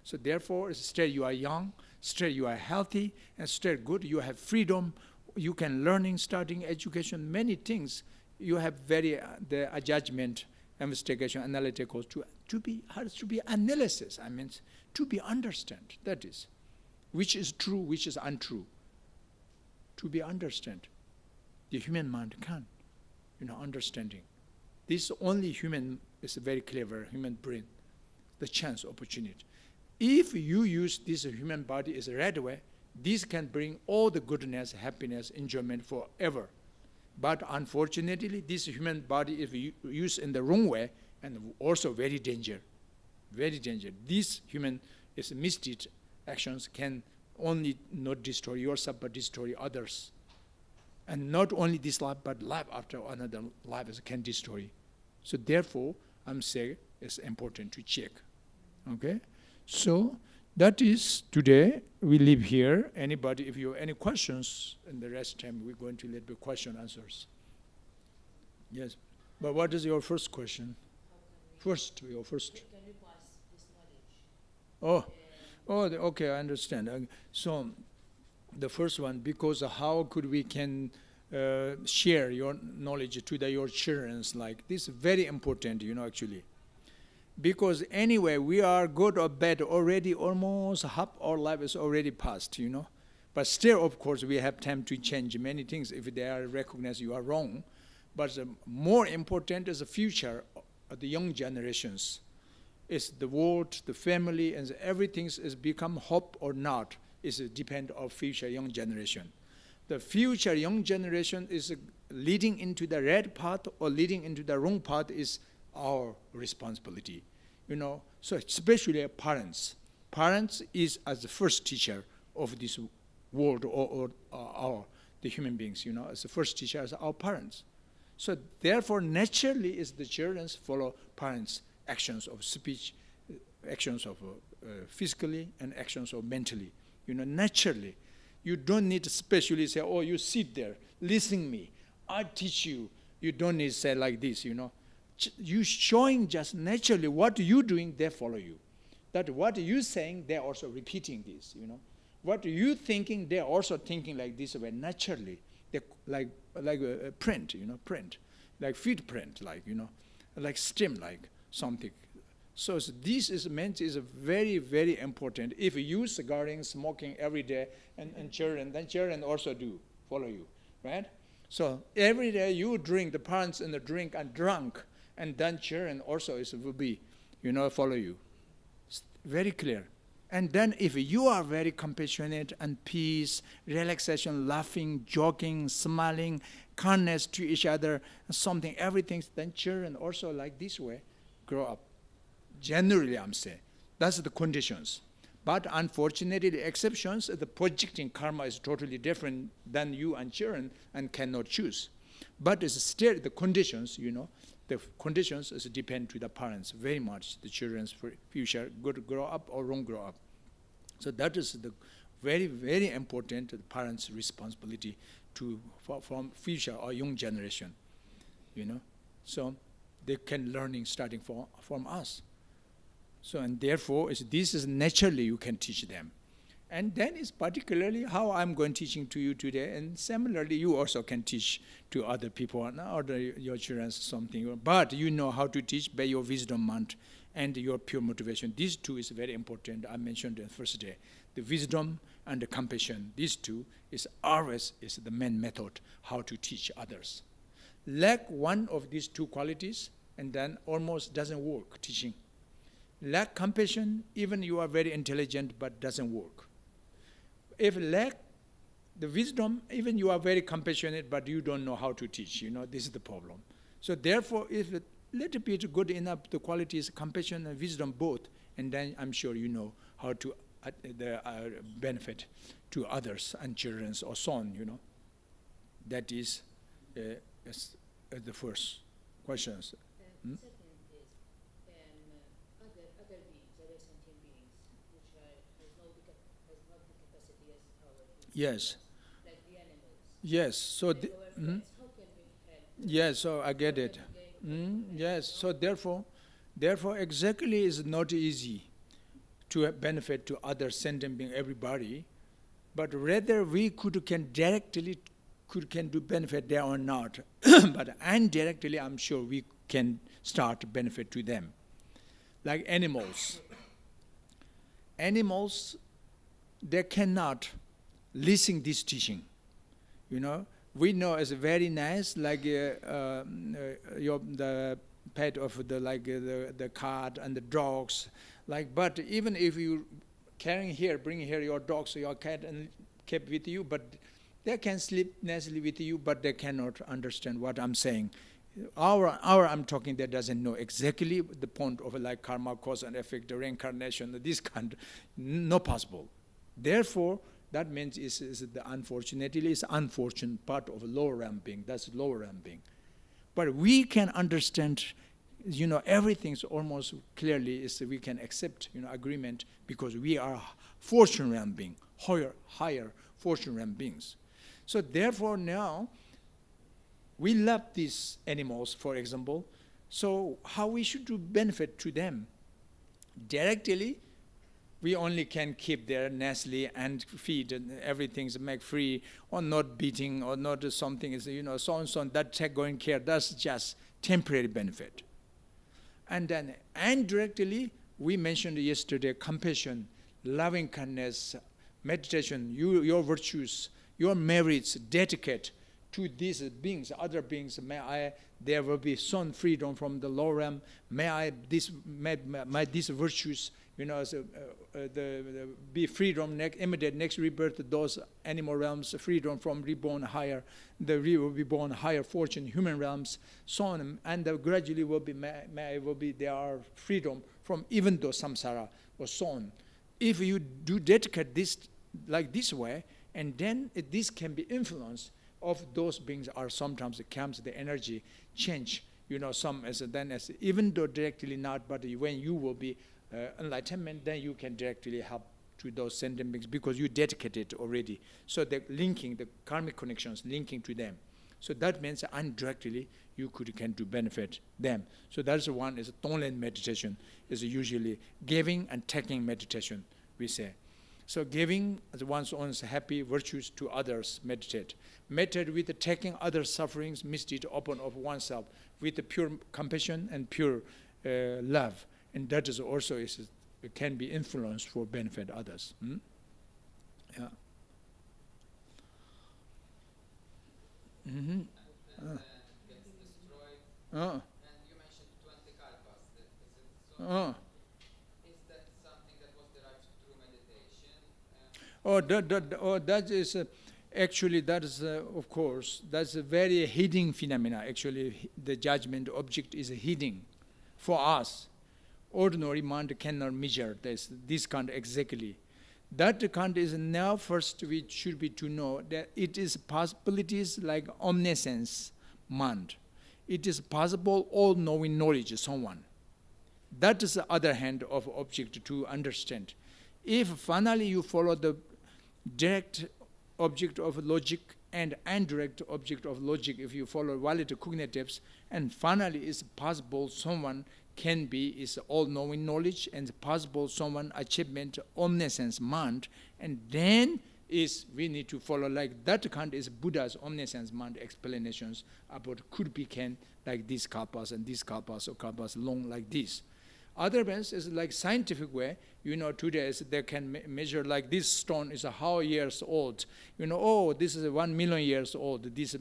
So therefore, still you are young, still you are healthy, and still good. You have freedom. You can learning, studying, education, many things. You have very the judgment, investigation, analytical to be analysis. I mean, to be understand. That is. Which is true, which is untrue. To be understand. The human mind can, understanding. This only human is very clever, human brain, the chance, opportunity. If you use this human body as a right way, this can bring all the goodness, happiness, enjoyment forever. But unfortunately, this human body, if you use in the wrong way, and also very danger. Very danger. This human is misdeed actions can only not destroy yourself, but destroy others. And not only this life, but life after another life can destroy. So therefore, I'm saying it's important to check. Okay? So that is today. We leave here. Anybody, if you have any questions, in the rest time we're going to let the question answers. Yes. But what is your first question? Can you pass this knowledge? Okay, I understand. So the first one, because how could we can share your knowledge to your children, like this is very important, actually. Because anyway, we are good or bad already, almost half our life is already passed, But still, of course, we have time to change many things if they are recognized you are wrong. But more important is the future of the young generations. It's the world, the family, and everything is become hope or not is depend on future young generation. The future young generation is leading into the right path or leading into the wrong path is our responsibility. So especially parents. Parents is as the first teacher of this world or the human beings, as the first teacher as our parents. So therefore, naturally, is the children follow parents' actions of speech, actions of physically, and actions of mentally. Naturally, you don't need to specially say, "Oh, you sit there, listen me, I teach you." You don't need to say like this. You showing just naturally what you doing, they follow you. That what you saying, they're also repeating this. What you thinking, they're also thinking like this way naturally. They like a print, print, like feet print, like stem, like something. So this is meant is very, very important. If you use cigaretting, smoking every day, and children, then children also do follow you, right? So every day you drink, the parents and the drink and drunk, and then children also will be, follow you. It's very clear. And then if you are very compassionate and peace, relaxation, laughing, joking, smiling, kindness to each other, something, everything, then children also like this way grow up. Generally, I'm saying. That's the conditions. But unfortunately, the exceptions, the projecting karma is totally different than you and children and cannot choose. But it's still the conditions, the conditions depend to the parents very much, the children's future, good grow up or wrong grow up. So that is the very, very important, the parents' responsibility from future or young generation, So they can learning starting from us. So, and therefore, this is naturally you can teach them. And then it's particularly how I'm going teaching to you today, and similarly you also can teach to other people or your children something. But you know how to teach by your wisdom mind and your pure motivation. These two is very important. I mentioned the first day. The wisdom and the compassion, these two is always the main method how to teach others. Lack one of these two qualities, and then almost doesn't work teaching. Lack compassion, even you are very intelligent, but doesn't work. If lack the wisdom, even you are very compassionate, but you don't know how to teach, this is the problem. So therefore, if a little bit good enough, the qualities, compassion and wisdom both, and then I'm sure you know how to benefit to others and children or so on, That is the first questions. Second is other beings, other sentient beings, which has not the capacity as our humans, Yes. like the animals. Yes. So Like our pets, how can we help? yes. So I get it. Yes. So therefore, exactly is not easy to benefit to other sentient being, everybody, but rather we can directly can do benefit there or not, but indirectly I'm sure we can start to benefit to them. Like animals. Animals, they cannot listen this teaching. We know it's very nice, like the pet of the cat and the dogs. But even if you bring here your dogs or your cat and keep with you, but they can sleep nicely with you, but they cannot understand what I'm saying. Our I'm talking that doesn't know exactly the point of karma, cause and effect, the reincarnation, this kind, no possible. Therefore, that means unfortunately it's unfortunate part of a lower realm being. That's lower realm being. But we can understand, everything's almost clearly we can accept, agreement, because we are fortune realm being, higher fortune realm beings. So therefore now, we love these animals, for example. So how we should do benefit to them? Directly, we only can keep their nicely and feed and everything's make free, or not beating, or not something is so and so. That take going care. That's just temporary benefit. And then indirectly, we mentioned yesterday compassion, loving kindness, meditation, your virtues, your merits, dedicate to these beings, other beings. There will be some freedom from the lower realm. May these virtues, be freedom, immediate next rebirth, those animal realms, freedom from reborn higher, the reborn higher fortune, human realms, so on, and gradually will be there are freedom from even though samsara or so on. If you do dedicate this like this way, and then this can be influenced of those beings are sometimes it comes the energy change, some as even though directly not, but when you will be enlightenment, then you can directly help to those sentient beings because you dedicated already. So the karmic connections linking to them. So that means indirectly you can do benefit them. So that's one is Tonglen meditation is usually giving and taking meditation, we say. So giving one's own happy virtues to others, meditate. Meditate with the taking other sufferings, misdeed open of oneself with the pure compassion and pure love. And that is also it can be influenced for benefit others. Yeah. Mm-hmm. Gets destroyed. And you mentioned 20 kalpas. Is that something that was derived through meditation? That is actually, that is of course, that's a very hidden phenomena. Actually, the judgment object is hidden for us. Ordinary mind cannot measure this kind exactly. That kind is now first we should be to know that it is possibilities like omniscience mind. It is possible all-knowing knowledge someone. That is the other hand of object to understand. If finally you follow the direct object of logic and indirect object of logic if you follow Valletta cognitives. And finally, it's possible someone can be is all-knowing knowledge, and possible someone achievement omniscience mind, and then is we need to follow like that kind is Buddha's omniscience mind explanations about could be can like these kalpas and these kalpas or kalpas long like this. Otherwise, is like scientific way. Today they can measure like this stone is how years old. Oh, this is 1 million years old. This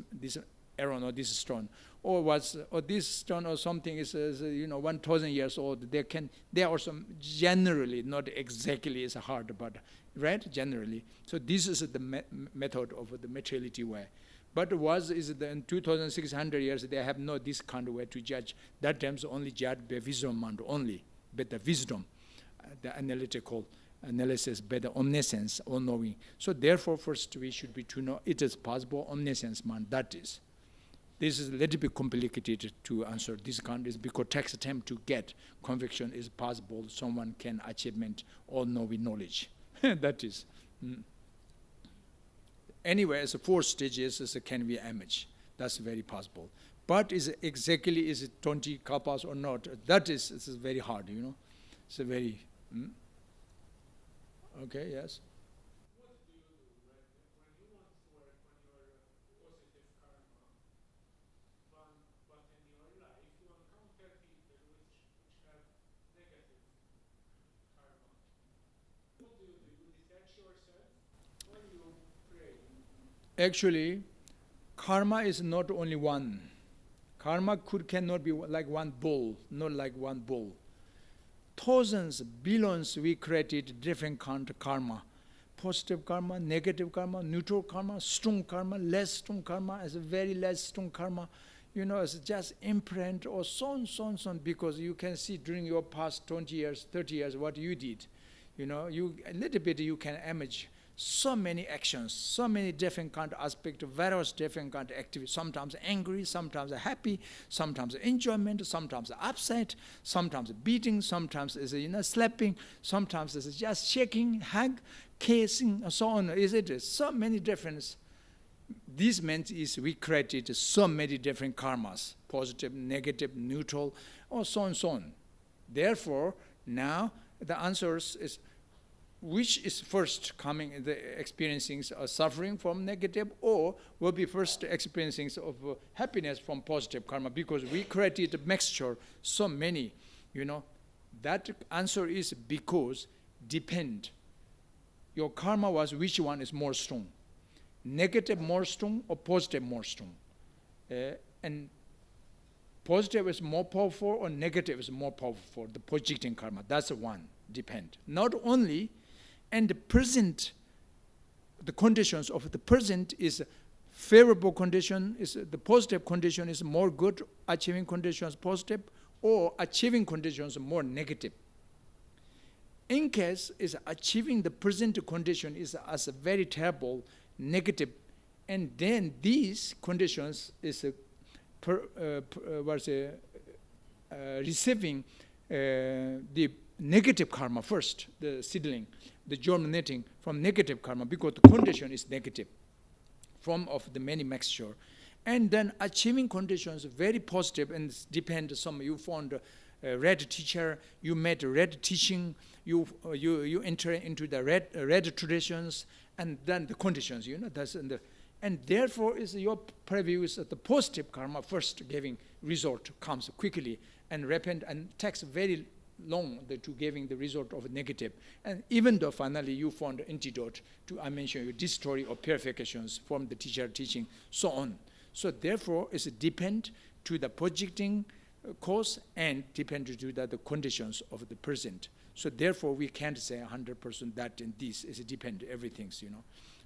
iron or this stone, or this stone or something is 1,000 years old. They are also generally not exactly as hard, but right generally. So this is the method of the materiality way. But in 2,600 years they have no this kind of way to judge. That times only judge by wisdom mind only, but the wisdom, the analytical analysis, by the omniscience, all knowing. So therefore, first we should be to know it is possible omniscience mind. That is. This is a little bit complicated to answer this kind is because takes time to get conviction is possible. Someone can achievement all knowing knowledge. That is. Anyway, as 4 stages as can be image. That's very possible. But is it 20 kalpas or not? That is very hard, It's a very okay, yes. What do you do when you want to work on your positive karma, but in your life you encounter people which have negative karma? What do? You detach yourself or you pray? Actually, karma is not only one. Karma cannot be like one bull, not like one bull. Thousands, billions we created different kind of karma. Positive karma, negative karma, neutral karma, strong karma, less strong karma, as a very less strong karma. It's just imprint or so on, because you can see during your past 20 years, 30 years, what you did. You a little bit you can image so many actions, so many different kind of aspects, various different kind of activities, sometimes angry, sometimes happy, sometimes enjoyment, sometimes upset, sometimes beating, sometimes is slapping, sometimes is just shaking, hug, kissing, and so on. Is it so many different? This means is we created so many different karmas, positive, negative, neutral, or so on. Therefore, now the answer is which is first coming, the experiencing suffering from negative, or will be first experiencing of happiness from positive karma, because we created a mixture, so many, That answer is because depend. Your karma was which one is more strong? Negative more strong or positive more strong? And positive is more powerful or negative is more powerful, the projecting karma. That's one, depend. Not only, and the present, the conditions of the present is favorable condition, is the positive condition is more good, achieving conditions positive, or achieving conditions more negative. In case is achieving the present condition is as a very terrible negative, and then these conditions is receiving the negative karma first, the seedling, the germinating from negative karma, because the condition is negative form of the many mixture. And then achieving conditions very positive, and depend some you found a red teacher, you met red teaching, you enter into the red traditions, and then the conditions, that's in the, and therefore is your preview is that the positive karma first giving result comes quickly and repent and takes very long to giving the result of negative. And even though finally you found an antidote to, I mentioned you, destroy or purifications from the teacher teaching, so on. So therefore, it's depend to the projecting cause and depend to the conditions of the present. So therefore, we can't say 100% that and this is depend everything's,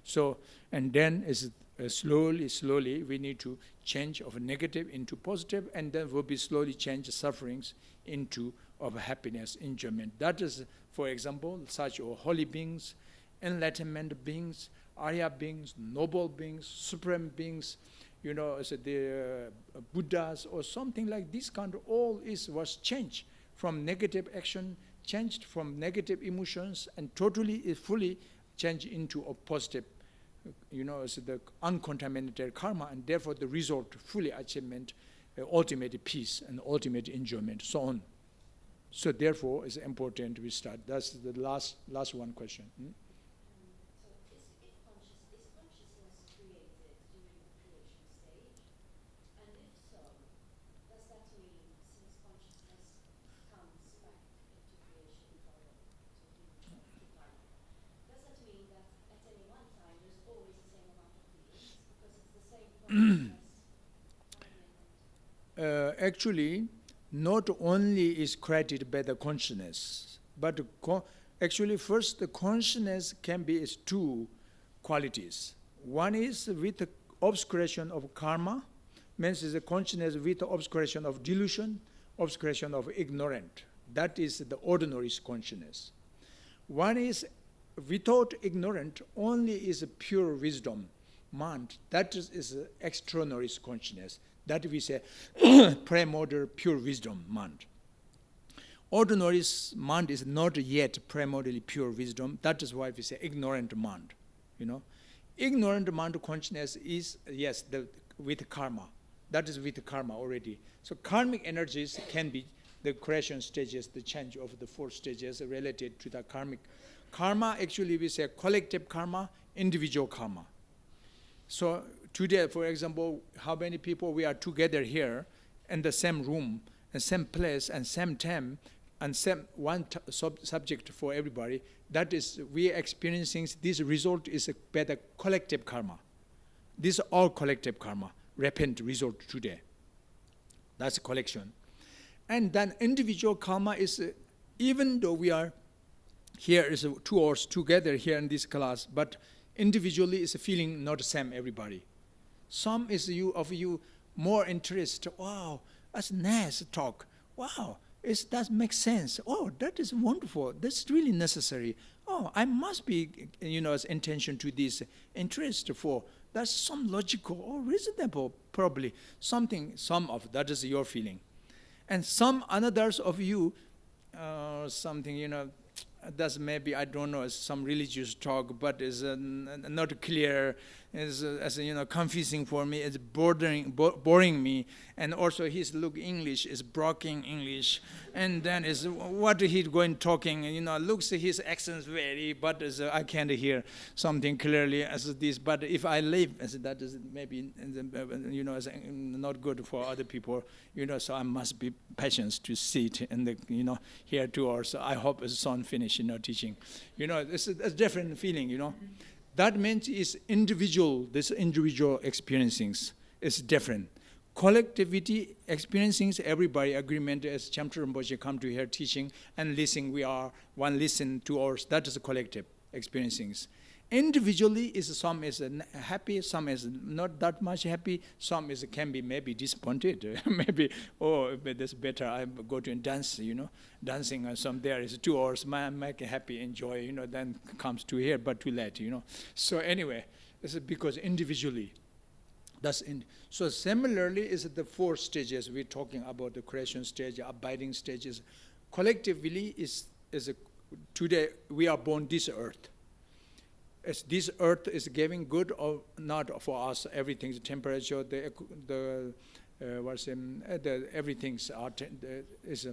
So, and then is slowly we need to change of negative into positive, and then will be slowly change sufferings into of happiness, enjoyment. That is, for example, such holy beings, enlightenment beings, Arya beings, noble beings, supreme beings, the Buddhas or something like this kind of all was changed from negative action, changed from negative emotions, and totally fully change into a positive, as the uncontaminated karma, and therefore the result, fully achievement, ultimate peace and ultimate enjoyment, so on. So therefore, it's important we start. That's the last one question. So is consciousness created during the creation stage? And if so, does that mean, since consciousness comes back into creation or to karma, does that mean that at any one time there's always the same amount of beings because it's the same consciousness? Actually, not only is created by the consciousness, but actually first the consciousness can be is two qualities. One is with the obscuration of karma, means is a consciousness with the obscuration of delusion, obscuration of ignorant. That is the ordinary consciousness. One is without ignorant, only is a pure wisdom, mind. That is extraordinary consciousness. That we say primordial pure wisdom, mind. Ordinary mind is not yet primordially pure wisdom. That is why we say ignorant mind. Ignorant mind consciousness is, yes, with karma. That is with karma already. So karmic energies can be the creation stages, the change of the four stages related to the karmic. Karma, actually we say collective karma, individual karma. So today, for example, how many people we are together here in the same room, and same place, and same time, and same one subject for everybody, that is, we are experiencing this result is a better collective karma. This is all collective karma, repent result today. That's a collection. And then individual karma is, even though we are here is 2 hours together here in this class, but individually is a feeling not the same everybody. Some is you more interest. Wow, that's nice talk. Wow, that makes sense. Oh, that is wonderful. That's really necessary. Oh, I must be, as intention to this interest for. That's some logical or reasonable, probably. Some of that is your feeling. And some others of you, something, that's maybe, I don't know, some religious talk, but is not clear, is confusing for me, it's boring me, and also his look English is broken English, and then is what he's going talking, looks his accents vary, but I can't hear something clearly as this. But if I live, as that is maybe as not good for other people, so I must be patient to sit and here 2 hours. So I hope it's soon finish teaching. It's a different feeling. That means it's individual. This individual experiencing is different. Collectivity experiencing, everybody agreement as Chamtrul Rinpoche come to here teaching and listening. We are one listen 2 hours. That is a collective experiencing. Individually, some is happy, some is not that much happy, some can be maybe disappointed. Maybe, that's better, I go to dance, dancing, and some there is 2 hours, make happy, enjoy, then comes to here, but too late, So anyway, this is because individually, so similarly is the 4 stages we're talking about, the creation stage, abiding stages. Collectively today we are born this earth. As this earth is giving good or not for us, everything's temperature, everything's is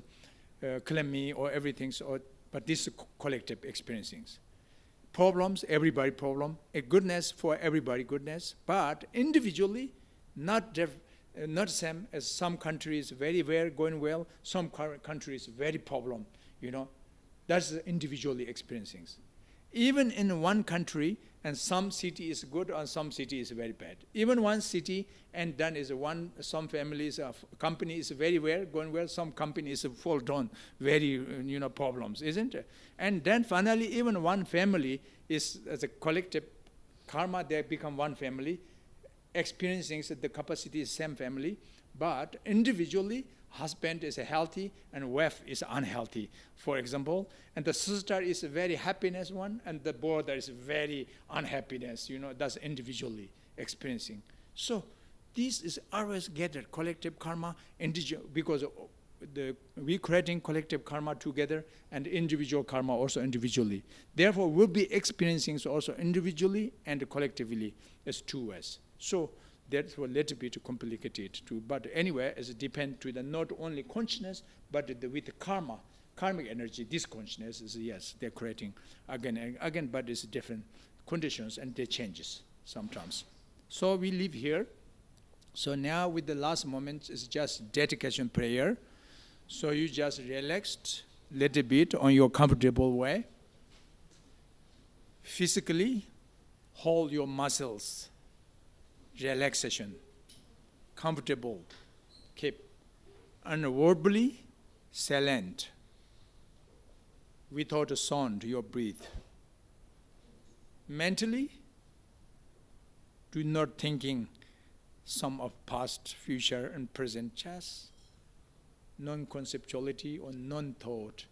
clammy or everything's, but this is collective experiencing. Problems, everybody problem. A goodness for everybody goodness, but individually, not same as some countries very well going well, some countries very problem. That's individually experiencing. Even in one country, and some city is good and some city is very bad. Even one city, and then some families, company is very well, going well, some company is fall down, very, problems, isn't it? And then finally, even one family is, as a collective karma, they become one family, experiencing the capacity is same family, but individually, husband is healthy and wife is unhealthy, for example, and the sister is a very happiness one, and the brother is very unhappiness, that's individually experiencing. So this is always gathered, collective karma, individual, because we creating collective karma together and individual karma also individually. Therefore, we'll be experiencing also individually and collectively as two ways. So that's a little bit complicated too. But anyway, it depends to the not only consciousness, but with the karma, karmic energy, this consciousness is, yes, they're creating again and again, but it's different conditions and they changes sometimes. So we live here. So now with the last moment, it's just dedication prayer. So you just relaxed a little bit on your comfortable way. Physically, hold your muscles. Relaxation. Comfortable. Keep. And verbally, silent. Without a sound, your breath. Mentally, do not thinking some of past, future, and present, just non-conceptuality or non-thought,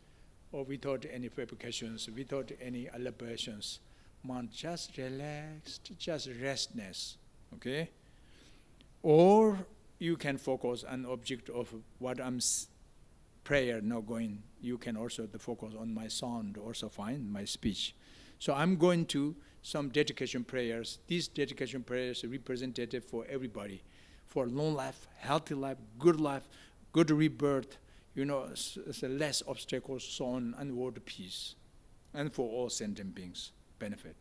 or without any fabrications, without any elaborations. Mind just relaxed, just restness, okay? Or you can focus on object of what I'm prayer now going. You can also focus on my sound, also fine, my speech. So I'm going to some dedication prayers. These dedication prayers are representative for everybody, for long life, healthy life, good rebirth, less obstacles, so on, and world peace, and for all sentient beings' benefit.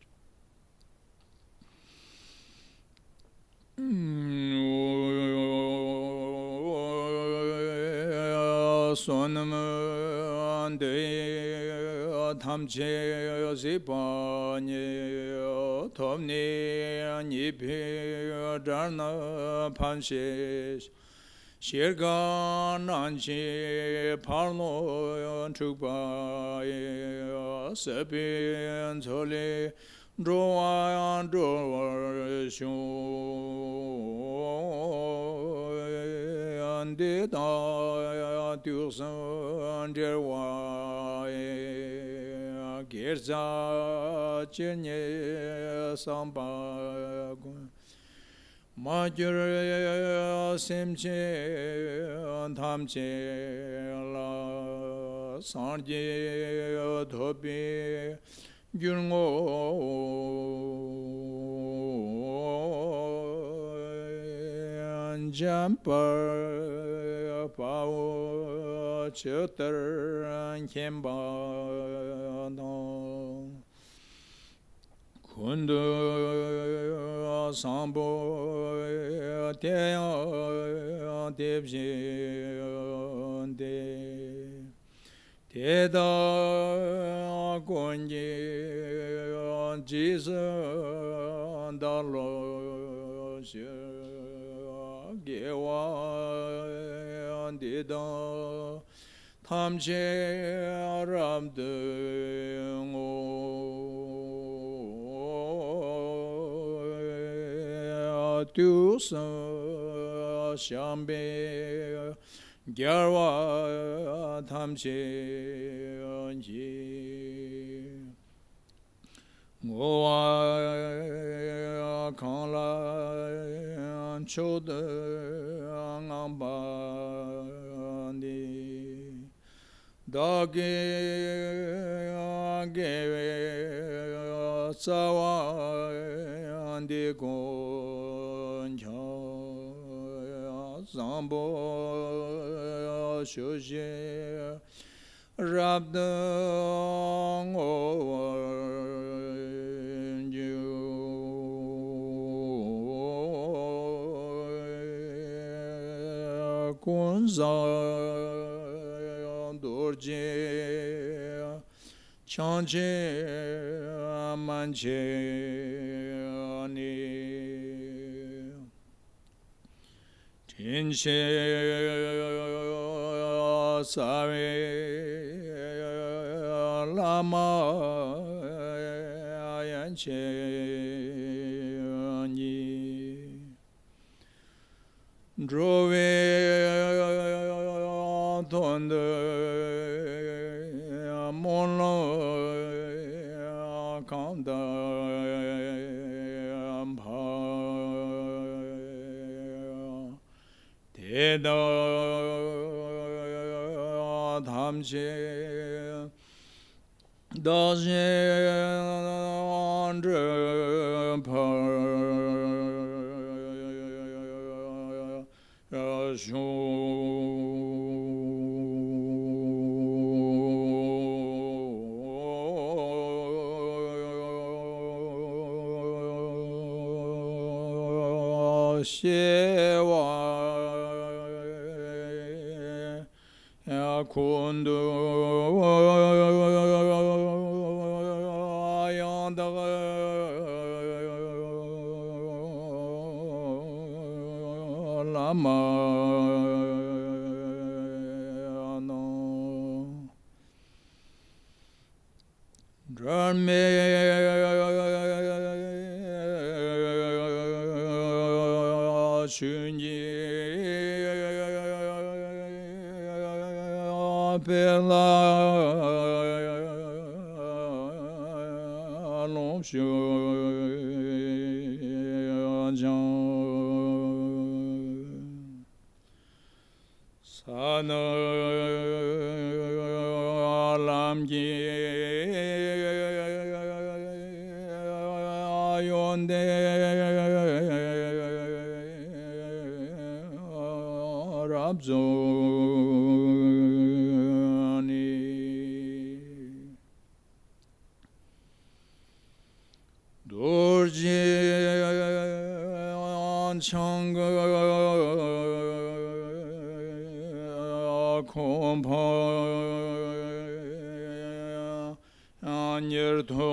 Tamche zipanye tomne nipe dharna panshesh shirgan anche parlo chukpa sabin zole droan droar shun ande da tusan derwa gerza chenye samba majur semche thamche la sanje thobe gyurngo jampar pao chetar Khenpo kundu sambo teya devje de teda gonje Jesus dalo gewa deda tamche ramde tu sa shambe gyarwa tamche ji ngowa kala choda ngamba di dage gewe sawa andi gonja zambo shoje rabdang kunza dorje chanje manje ani tinshe save lama yanche ani drove donde mono kanda ampa teda Lamche Dajen Kundu Lama Dharme Shunyi Pela Long Sana Lamgi Ayonde Rabzoni Dorje Changa Kompa Anyertho